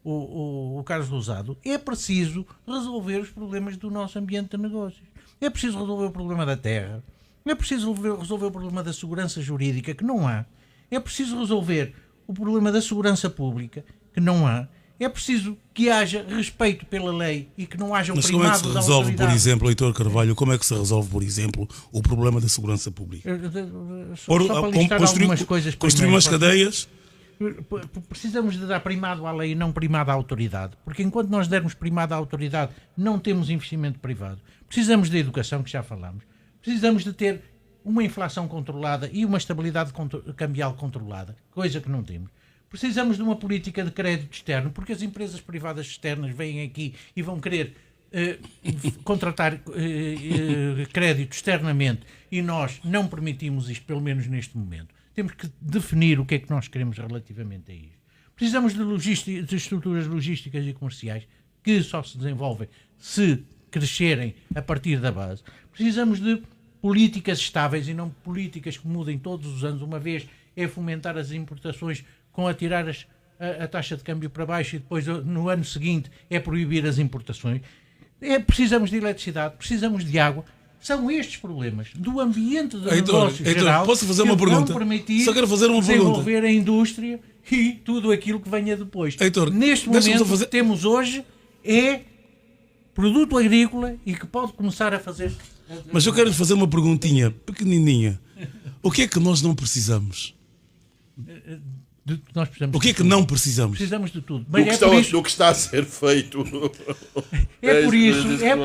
o Carlos Rosado, é preciso resolver os problemas do nosso ambiente de negócios. É preciso resolver o problema da terra. É preciso resolver o problema da segurança jurídica, que não há. É preciso resolver o problema da segurança pública, que não há. É preciso que haja respeito pela lei e que não haja o primado da autoridade. Mas como é que se resolve, por exemplo, Heitor Carvalho, como é que se resolve, por exemplo, o problema da segurança pública? Só para listar algumas coisas. Construir umas cadeias... Precisamos de dar primado à lei e não primado à autoridade, porque enquanto nós dermos primado à autoridade não temos investimento privado. Precisamos de educação, que já falámos. Precisamos de ter uma inflação controlada e uma estabilidade cambial controlada, coisa que não temos. Precisamos de uma política de crédito externo, porque as empresas privadas externas vêm aqui e vão querer contratar crédito externamente e nós não permitimos isto, pelo menos neste momento. Temos que definir o que é que nós queremos relativamente a isto. Precisamos de estruturas logísticas e comerciais que só se desenvolvem se crescerem a partir da base. Precisamos de políticas estáveis e não políticas que mudem todos os anos. Uma vez é fomentar as importações com atirar a taxa de câmbio para baixo e depois no ano seguinte é proibir as importações. Precisamos de eletricidade, precisamos de água. São estes problemas do ambiente de negócio geral posso fazer uma pergunta? Que vão permitir Só quero fazer uma desenvolver pergunta. a indústria e tudo aquilo que venha depois. Heitor, neste momento, o que temos hoje é produto agrícola e que pode começar a fazer... Mas eu quero lhe fazer uma perguntinha pequenininha. O que é que nós não precisamos? O que é que não precisamos? Precisamos de tudo. Mas do que está a ser feito. É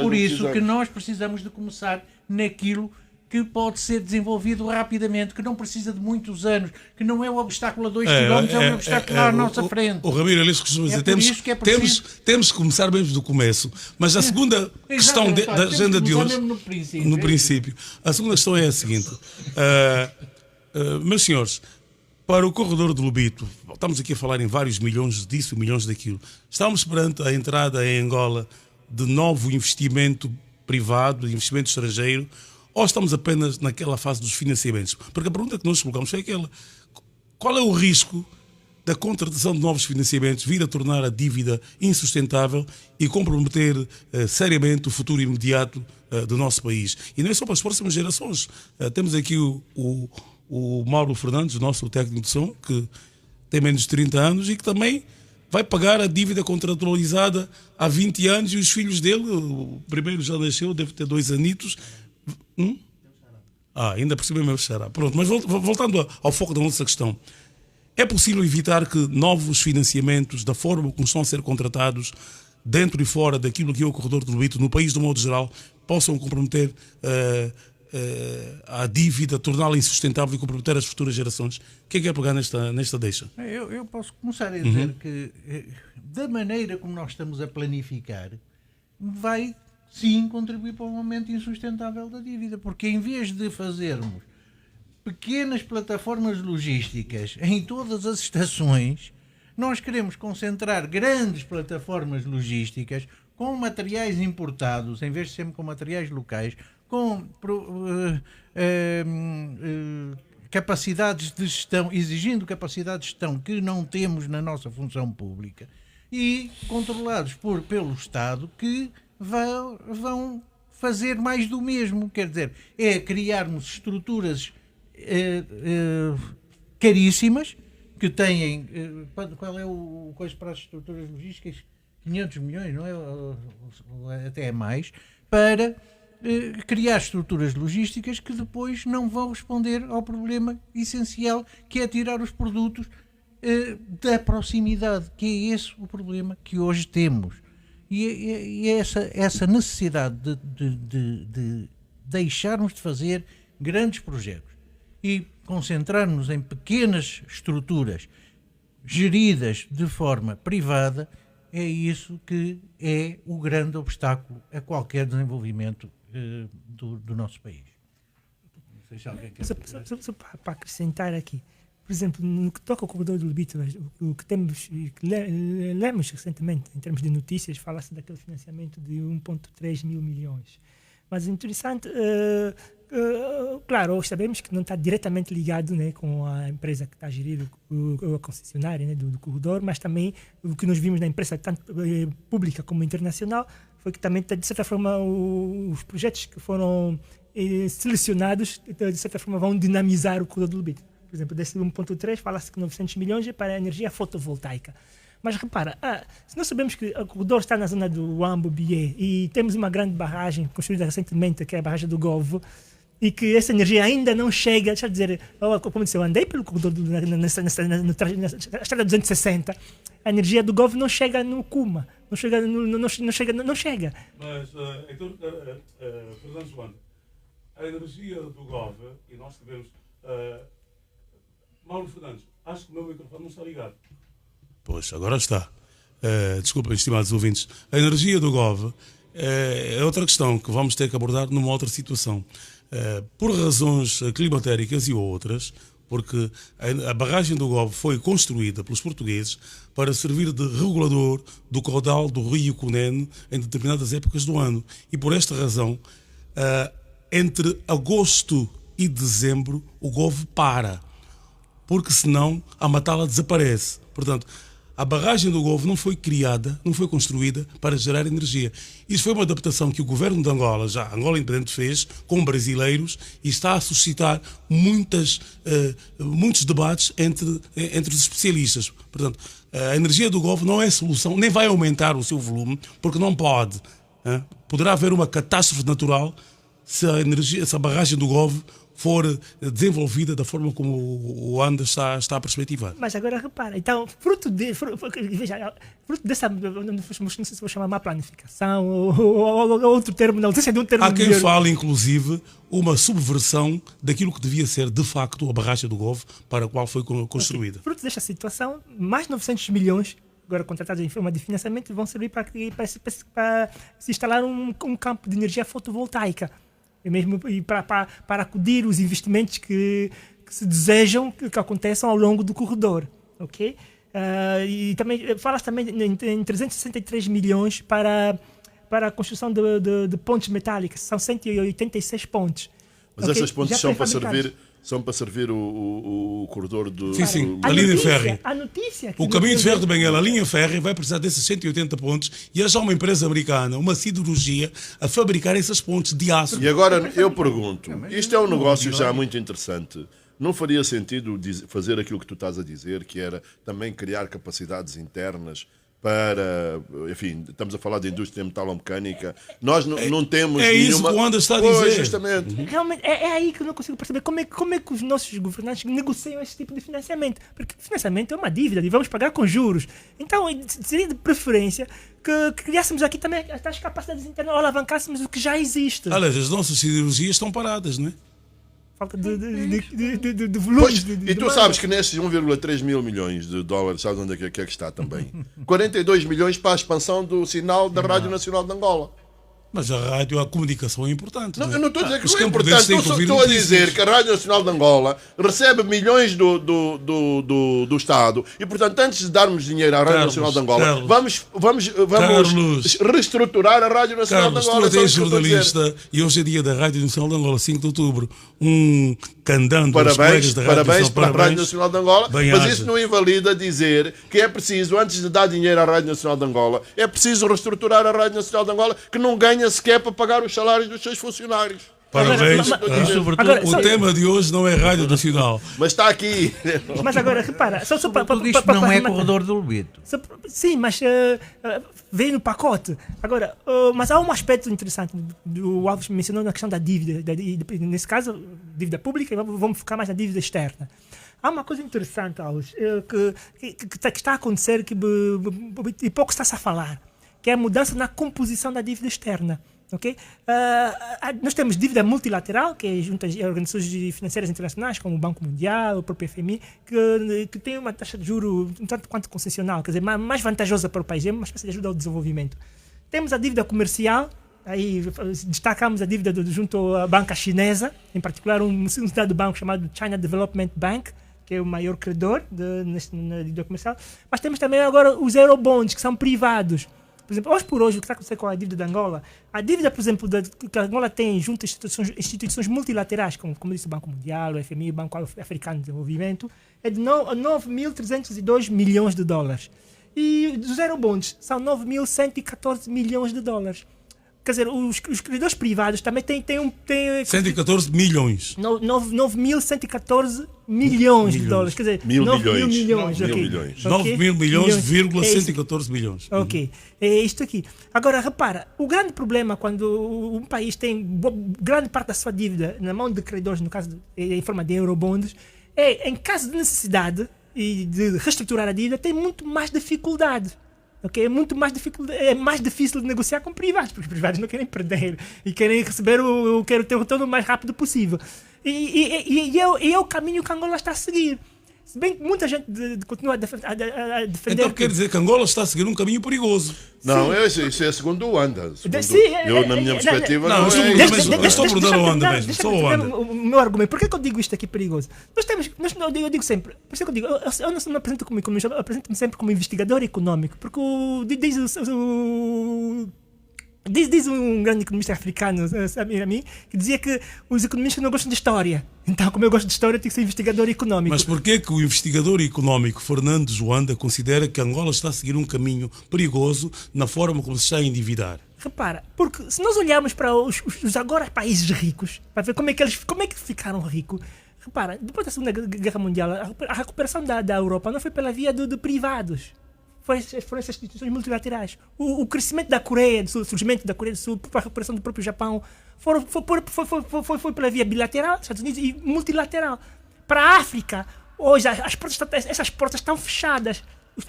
por isso que nós precisamos de começar naquilo que pode ser desenvolvido rapidamente, que não precisa de muitos anos, que não é o obstáculo a 2 km, é um obstáculo à nossa frente. O Ramiro Elias costuma dizer, temos que começar mesmo do começo. Mas a segunda questão da agenda de hoje, no princípio, a segunda questão é a seguinte. Meus senhores, para o corredor do Lobito, estamos aqui a falar em vários milhões disso e milhões daquilo. Estamos perante a entrada em Angola de novo investimento privado, de investimento estrangeiro, ou estamos apenas naquela fase dos financiamentos? Porque a pergunta que nós colocamos foi aquela: qual é o risco da contratação de novos financiamentos vir a tornar a dívida insustentável e comprometer seriamente o futuro imediato do nosso país? E não é só para as próximas gerações. Temos aqui o Mauro Fernandes, o nosso técnico de som, que tem menos de 30 anos e que também vai pagar a dívida contratualizada há 20 anos e os filhos dele, o primeiro já nasceu, deve ter 2 anitos. Ainda por cima é meu xará. Pronto, mas voltando ao foco da nossa questão. É possível evitar que novos financiamentos, da forma como estão a ser contratados, dentro e fora daquilo que é o corredor do Lobito, no país do modo geral, possam comprometer a dívida, torná-la insustentável e comprometer as futuras gerações? Quem quer pegar nesta deixa? Eu posso começar a dizer que, da maneira como nós estamos a planificar, vai sim contribuir para um aumento insustentável da dívida, porque em vez de fazermos pequenas plataformas logísticas em todas as estações, nós queremos concentrar grandes plataformas logísticas com materiais importados, em vez de sermos com materiais locais, com capacidades de gestão, exigindo capacidades de gestão que não temos na nossa função pública, e controlados pelo Estado, que vão fazer mais do mesmo. Quer dizer, é criarmos estruturas caríssimas, que têm, qual é o coisa para as estruturas logísticas? 500 milhões, não é? Ou até mais, para criar estruturas logísticas que depois não vão responder ao problema essencial, que é tirar os produtos da proximidade, que é esse o problema que hoje temos. E essa necessidade de deixarmos de fazer grandes projetos e concentrar-nos em pequenas estruturas geridas de forma privada, é isso que é o grande obstáculo a qualquer desenvolvimento do nosso país. Não sei se alguém quer... Só para acrescentar aqui, por exemplo, no que toca ao corredor do Lobito, o que lemos recentemente, em termos de notícias, fala-se daquele financiamento de 1,3 mil milhões. Mas é interessante, claro, hoje sabemos que não está diretamente ligado, né, com a empresa que está a gerir a concessionária, né, do corredor, mas também o que nós vimos na imprensa, tanto pública como internacional, foi que também, de certa forma, os projetos que foram selecionados, de certa forma, vão dinamizar o corredor do Lobito. Por exemplo, desse 1,3 fala-se que 900 milhões é para a energia fotovoltaica. Mas repara, se nós sabemos que o corredor está na zona do Huambo-Bié e temos uma grande barragem construída recentemente, que é a barragem do Govo, e que essa energia ainda não chega, deixa eu dizer, como disse, eu andei pelo corredor na estrada 260, a energia do Govo não chega no Cuma, não chega. Mas, então, Fernando João, a energia do Govo, e nós sabemos, Mauro Fernandes, acho que o meu microfone não está ligado. Pois, agora está. Desculpem, estimados ouvintes. A energia do Govo é outra questão que vamos ter que abordar numa outra situação. Por razões climatéricas e outras, porque a barragem do Govo foi construída pelos portugueses para servir de regulador do caudal do rio Cunene em determinadas épocas do ano. E por esta razão, entre agosto e dezembro, o Govo para, porque senão a Matala desaparece. Portanto, a barragem do Govo não foi criada, não foi construída para gerar energia. Isso foi uma adaptação que o governo de Angola, já Angola Independente, fez com brasileiros e está a suscitar muitos debates entre os especialistas. Portanto, a energia do Govo não é solução, nem vai aumentar o seu volume, porque não pode. Poderá haver uma catástrofe natural se a barragem do Govo for desenvolvida da forma como o ANDA está a perspectivar. Mas agora repara, então, fruto dessa, não sei se vou chamar má planificação ou outro termo, não sei se é de um termo. Há quem fale, inclusive, uma subversão daquilo que devia ser, de facto, a barragem do Govo para a qual foi construída. Fruto desta situação, mais 900 milhões agora contratados em forma de financiamento vão servir para se instalar um campo de energia fotovoltaica. E para acudir os investimentos que se desejam que aconteçam ao longo do corredor, ok? E também fala-se também em 363 milhões para a construção de pontes metálicas, são 186 pontes. Mas essas pontes são para servir o corredor do... Sim, a linha férrea. A notícia... O caminho de ferro de Benguela, a linha férrea, vai precisar desses 180 pontes e há já uma empresa americana, uma siderurgia, a fabricar essas pontes de aço. E agora eu pergunto, isto é um negócio já muito interessante, não faria sentido fazer aquilo que tu estás a dizer, que era também criar capacidades internas para, enfim, estamos a falar de indústria metalomecânica, nós não temos é nenhuma... isso que o Wanda está a Pois, dizer. justamente. Realmente, é aí que eu não consigo perceber como é que os nossos governantes negociam esse tipo de financiamento. Porque financiamento é uma dívida e vamos pagar com juros. Então, seria de preferência que criássemos aqui também as capacidades internas ou alavancássemos o que já existe. Aliás, as nossas siderurgias estão paradas, não é? Falta de Pois, volumes. e tu sabes que nesses 1,3 mil milhões de dólares, sabes onde é que está também? 42 milhões para a expansão do sinal da Rádio Nacional de Angola. Mas a rádio, a comunicação é importante. Não, é? eu não estou a dizer que Os não é camponeses importante, têm que ouvir estou a notícias. dizer que a Rádio Nacional de Angola recebe milhões do Estado e, portanto, antes de darmos dinheiro à Rádio Carlos, Nacional de Angola, Carlos. vamos Carlos. reestruturar a Rádio Nacional Carlos, de tu Angola. até só és isso que eu estou a dizer. jornalista e hoje é dia da Rádio Nacional de Angola, 5 de outubro. Candando aos colegas Parabéns, da Rádio parabéns Nacional, para a Rádio Nacional de Angola, Bem mas haja. isso não invalida dizer que é preciso, antes de dar dinheiro à Rádio Nacional de Angola, é preciso reestruturar a Rádio Nacional de Angola, que não ganha sequer para pagar os salários dos seus funcionários. Parabéns. Agora, E sobretudo, Agora, O tema de hoje não é Rádio Nacional. Mas está aqui. Mas agora, repara, só para tudo isto não é corredor do Lubito. Sim, mas vem no pacote. Agora, mas há um aspecto interessante do Alves mencionou na questão da dívida. Nesse caso, dívida pública, vamos focar mais na dívida externa. Há uma coisa interessante, Alves, que está a acontecer e pouco está-se a falar, que é a mudança na composição da dívida externa. Okay? Nós temos dívida multilateral, que é junto às organizações financeiras internacionais, como o Banco Mundial, o próprio FMI, que tem uma taxa de juro um tanto quanto concessional, quer dizer, mais vantajosa para o país, é uma espécie de ajuda ao desenvolvimento. Temos a dívida comercial, aí destacamos a dívida junto à banca chinesa, em particular um dado banco chamado China Development Bank, que é o maior credor na dívida comercial, mas temos também agora os eurobonds, que são privados. Por exemplo, hoje por hoje, o que está acontecendo com a dívida de Angola, a dívida, por exemplo, que a Angola tem junto a instituições multilaterais, como disse o Banco Mundial, o FMI, o Banco Africano de Desenvolvimento, é de 9.302 milhões de dólares. E dos eurobonds são 9.114 milhões de dólares. Quer dizer, os credores privados também têm 114 milhões. 9.114 milhões de dólares. Quer dizer, 9.000 milhões. 9.000 ok. milhões. 9 mil milhões, É vírgula isso. 114 milhões. Ok, é isto aqui. Agora, repara, o grande problema quando um país tem grande parte da sua dívida na mão de credores, no caso, em forma de eurobonds, em caso de necessidade e de reestruturar a dívida, tem muito mais dificuldade. Okay? É mais difícil de negociar com privados, porque os privados não querem perder e querem receber querem ter o retorno o mais rápido possível. E é o caminho que a Angola está a seguir. Se bem que muita gente continua a defender. Então quer dizer que Angola está a seguir um caminho perigoso. Não, isso é segundo o Wanda. Sim, Eu, na minha perspectiva, não, não, estou é mudando, isso. mas estou perguntando ao Wanda mesmo, Deixa só eu ao defender Wanda. o meu argumento. Por que eu digo isto aqui perigoso? Eu digo sempre, por isso que eu digo, eu não me apresento como economista, eu apresento-me sempre como investigador econômico, porque diz um grande economista africano, sabe, a mim, que dizia que os economistas não gostam de história. Então, como eu gosto de história, eu tenho que ser investigador econômico. Mas porquê que o investigador económico Fernando Joanda considera que Angola está a seguir um caminho perigoso na forma como se está a endividar? Repara, porque se nós olharmos para os agora países ricos, para ver como é que ficaram ricos, repara, depois da Segunda Guerra Mundial, a recuperação da Europa não foi pela via de privados. Foram essas instituições multilaterais. O crescimento da Coreia do Sul, o surgimento da Coreia do Sul, a recuperação do próprio Japão, foi pela via bilateral, Estados Unidos, e multilateral. Para a África, hoje, essas portas estão fechadas.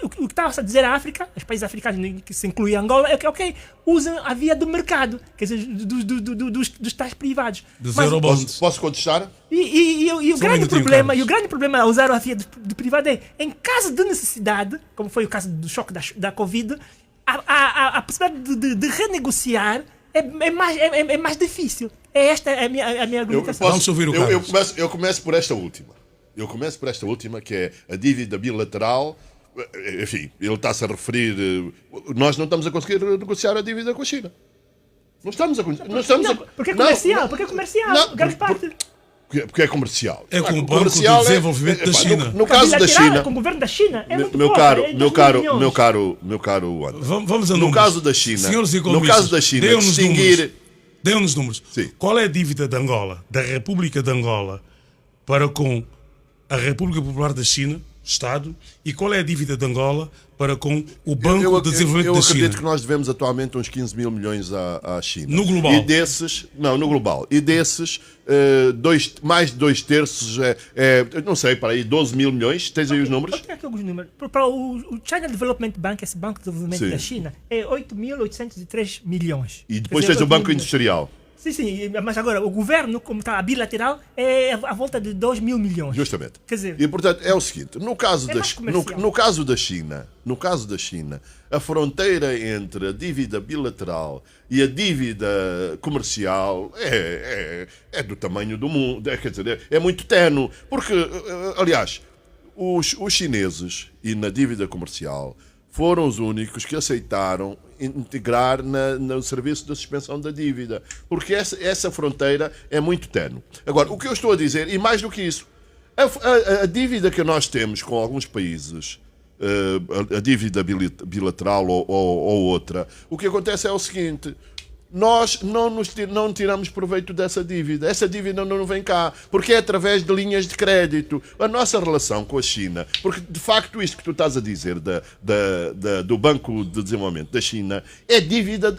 O que estava a dizer a África, os países africanos, que se inclui Angola, é que, ok, usam a via do mercado, quer dizer, dos tais privados. Dos Mas- eurobonds. Posso contestar? e o Só um grande minutinho, problema, Carlos. e o grande problema a usar a via do privado é, em caso de necessidade, como foi o caso do choque da Covid, a possibilidade de renegociar é mais difícil. Esta é a minha argumentação. Vamos ouvir o Carlos. Eu começo por esta última. Que é a dívida bilateral. Enfim, ele está-se a referir. Nós não estamos a conseguir negociar a dívida com a China. Não estamos a conseguir. Porque é comercial, Não, grande parte. Porque é comercial. É com o Banco de Comercial Desenvolvimento da China. No caso da Bilateral, China. com o governo da China, é muito Meu pouco, caro, é meu 2 caro, milhões. meu caro Wanda. Vamos a No números. caso da China, Senhores no economistas, caso da China, dêem-nos distinguir. números. Dêem-nos números. Sim. Qual é a dívida de Angola, da República de Angola, para com a República Popular da China, Estado, e qual é a dívida de Angola para com o Banco de Desenvolvimento da China? Eu acredito que nós devemos atualmente uns 15 mil milhões à China. No global? E desses, não, no global. E desses, mais de 2/3 não sei, para aí, 12 mil milhões. Tens aí os números? Eu tenho aqui alguns números. Para o China Development Bank, esse Banco de Desenvolvimento Sim. da China, é 8.803 milhões. E depois Quer dizer, tens o 8.000 Banco milhões. Industrial. Sim, mas agora o governo, como está a bilateral, é à volta de 2.000 milhões. Justamente. Quer dizer, E portanto é o seguinte, no caso mais comercial. no caso da China, a fronteira entre a dívida bilateral e a dívida comercial é do tamanho do mundo, quer dizer, é muito ténue, porque aliás, os chineses e na dívida comercial foram os únicos que aceitaram integrar no serviço de suspensão da dívida, porque essa fronteira é muito ténue. Agora, o que eu estou a dizer, e mais do que isso, a dívida que nós temos com alguns países, a dívida bilateral ou outra, o que acontece é o seguinte: nós não tiramos proveito dessa dívida. Essa dívida não vem cá, porque é através de linhas de crédito. A nossa relação com a China, porque de facto isto que tu estás a dizer do Banco de Desenvolvimento da China é dívida.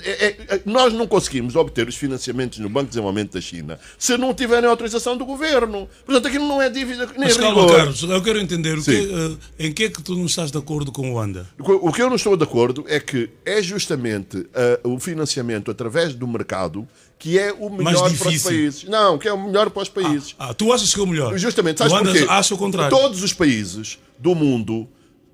Nós não conseguimos obter os financiamentos no Banco de Desenvolvimento da China se não tiverem autorização do governo. Portanto, aquilo não é dívida nem Mas calma, rigor. Carlos, eu quero entender em que é que tu não estás de acordo com o Wanda? O que eu não estou de acordo é que é justamente o financiamento através do mercado que é o melhor para os países. Não, que é o melhor para os países. Tu achas que é o melhor? Justamente, sabes o porquê? acha o contrário. Todos os países do mundo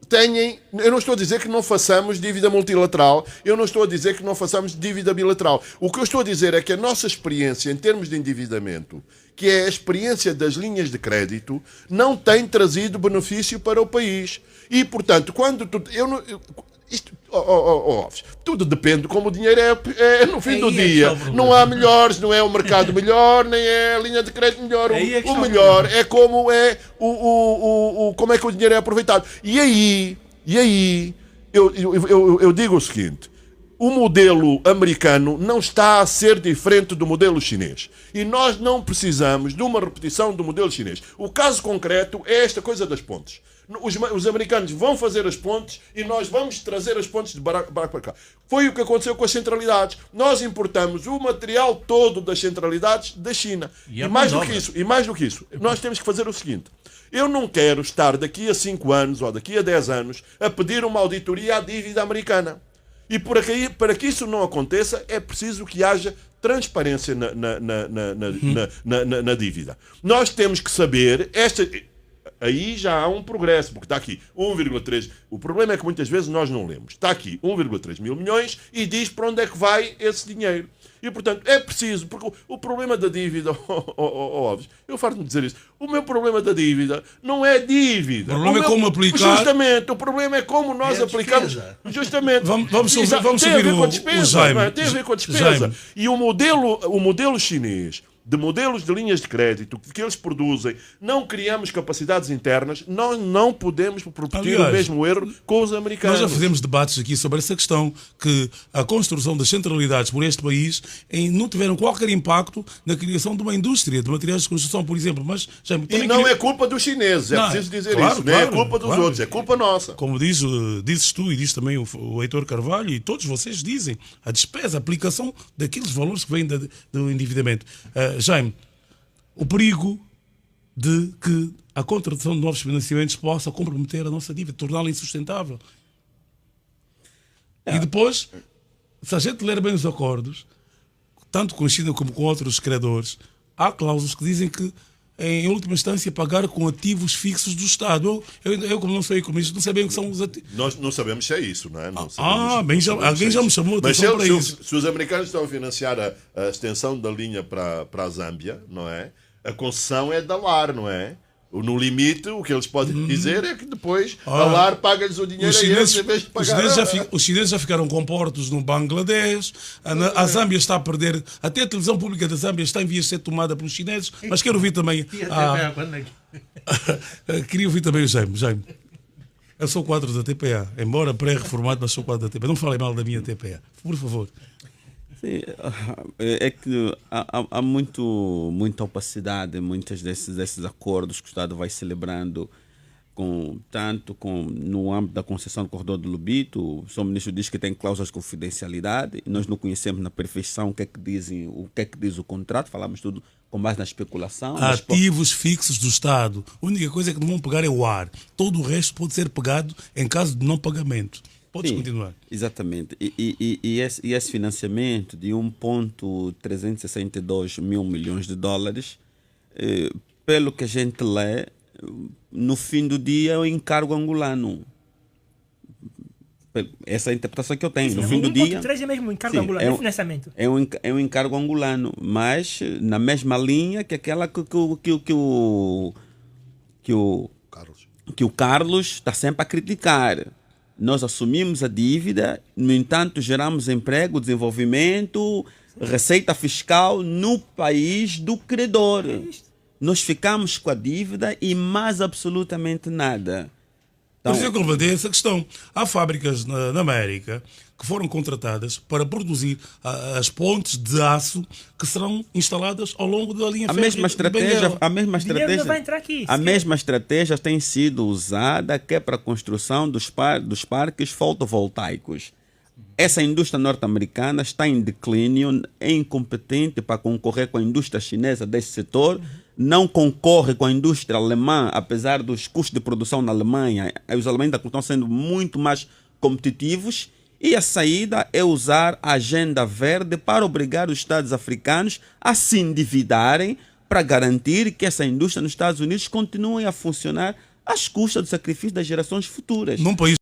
têm... Eu não estou a dizer que não façamos dívida multilateral, eu não estou a dizer que não façamos dívida bilateral. O que eu estou a dizer é que a nossa experiência em termos de endividamento, que é a experiência das linhas de crédito, não tem trazido benefício para o país. E, portanto, quando tu... tudo depende de como o dinheiro é no fim do dia. Não há melhores, não é o mercado melhor, nem é a linha de crédito melhor. O melhor é como é como é que o dinheiro é aproveitado. E aí eu digo o seguinte: o modelo americano não está a ser diferente do modelo chinês. E nós não precisamos de uma repetição do modelo chinês. O caso concreto é esta coisa das pontes. Os americanos vão fazer as pontes e nós vamos trazer as pontes de Barack para cá. Foi o que aconteceu com as centralidades. Nós importamos o material todo das centralidades da China. E mais do que isso, nós temos que fazer o seguinte: eu não quero estar daqui a 5 anos ou daqui a 10 anos a pedir uma auditoria à dívida americana. E para que isso não aconteça, é preciso que haja transparência na dívida. Nós temos que saber... Aí já há um progresso, porque está aqui 1,3. O problema é que muitas vezes nós não lemos. Está aqui 1,3 mil milhões e diz para onde é que vai esse dinheiro. E, portanto, é preciso, porque o problema da dívida, óbvio, eu farto-me dizer isso, o meu problema da dívida não é dívida. O problema é como aplicar. Justamente, o problema é como nós aplicamos. Justamente. Vamos subir tem a ver com a o despesa. Jaime. Tem a ver com a despesa. E o modelo chinês, de modelos de linhas de crédito que eles produzem, não criamos capacidades internas, nós não podemos repetir o mesmo erro com os americanos. Nós já fizemos debates aqui sobre essa questão, que a construção das centralidades por este país não tiveram qualquer impacto na criação de uma indústria de materiais de construção, por exemplo. Mas, e não é culpa dos chineses, é preciso dizer isso. Não é culpa dos outros, é culpa nossa. Como dizes tu e diz também o Heitor Carvalho, e todos vocês dizem, a despesa, a aplicação daqueles valores que vêm do endividamento. Jaime, o perigo de que a contratação de novos financiamentos possa comprometer a nossa dívida, torná-la insustentável. E depois, se a gente ler bem os acordos, tanto com a China como com outros credores, há cláusulas que dizem que, em última instância, pagar com ativos fixos do Estado. Eu como não sou economista, não sei bem o que são os ativos. Nós não sabemos se é isso, não é? Alguém já me chamou a atenção para isso. Se os americanos estão a financiar a extensão da linha para a Zâmbia, não é? A concessão é da LAR, não é? No limite, o que eles podem dizer é que depois a LAR paga-lhes o dinheiro a eles em vez de pagar. Os chineses já ficaram com portos no Bangladesh, a Zâmbia está a perder, até a televisão pública da Zâmbia está em vias de ser tomada pelos chineses, mas quero ouvir também... Queria ouvir também o Jaime. Eu sou quadro da TPA, embora pré-reformado, mas sou quadro da TPA. Não falem mal da minha TPA, por favor. Sim, é que há muita opacidade em muitos desses acordos que o Estado vai celebrando, no âmbito da concessão do corredor do Lobito. O Sr. Ministro diz que tem cláusulas de confidencialidade e nós não conhecemos na perfeição o que é que diz o contrato, falamos tudo com base na especulação. Ativos fixos do Estado. A única coisa que não vão pegar é o ar. Todo o resto pode ser pegado em caso de não pagamento. Podes continuar. Exatamente. E esse financiamento de 1,362 mil milhões de dólares, pelo que a gente lê, no fim do dia é o encargo angolano. Essa é a interpretação que eu tenho. No fim do dia. 1,3 é mesmo o encargo angolano, é financiamento. É um encargo angolano, mas na mesma linha que aquela que o Carlos está sempre a criticar. Nós assumimos a dívida, no entanto, geramos emprego, desenvolvimento, receita fiscal no país do credor. Nós ficamos com a dívida e mais absolutamente nada. Por isso é que eu levantei essa questão. Há fábricas na América que foram contratadas para produzir as pontes de aço que serão instaladas ao longo da linha férrea. A mesma estratégia tem sido usada que é para a construção dos parques fotovoltaicos. Essa indústria norte-americana está em declínio, é incompetente para concorrer com a indústria chinesa desse setor, não concorre com a indústria alemã, apesar dos custos de produção na Alemanha. Os alemães estão sendo muito mais competitivos, e a saída é usar a agenda verde para obrigar os Estados africanos a se endividarem para garantir que essa indústria nos Estados Unidos continue a funcionar às custas do sacrifício das gerações futuras. Num país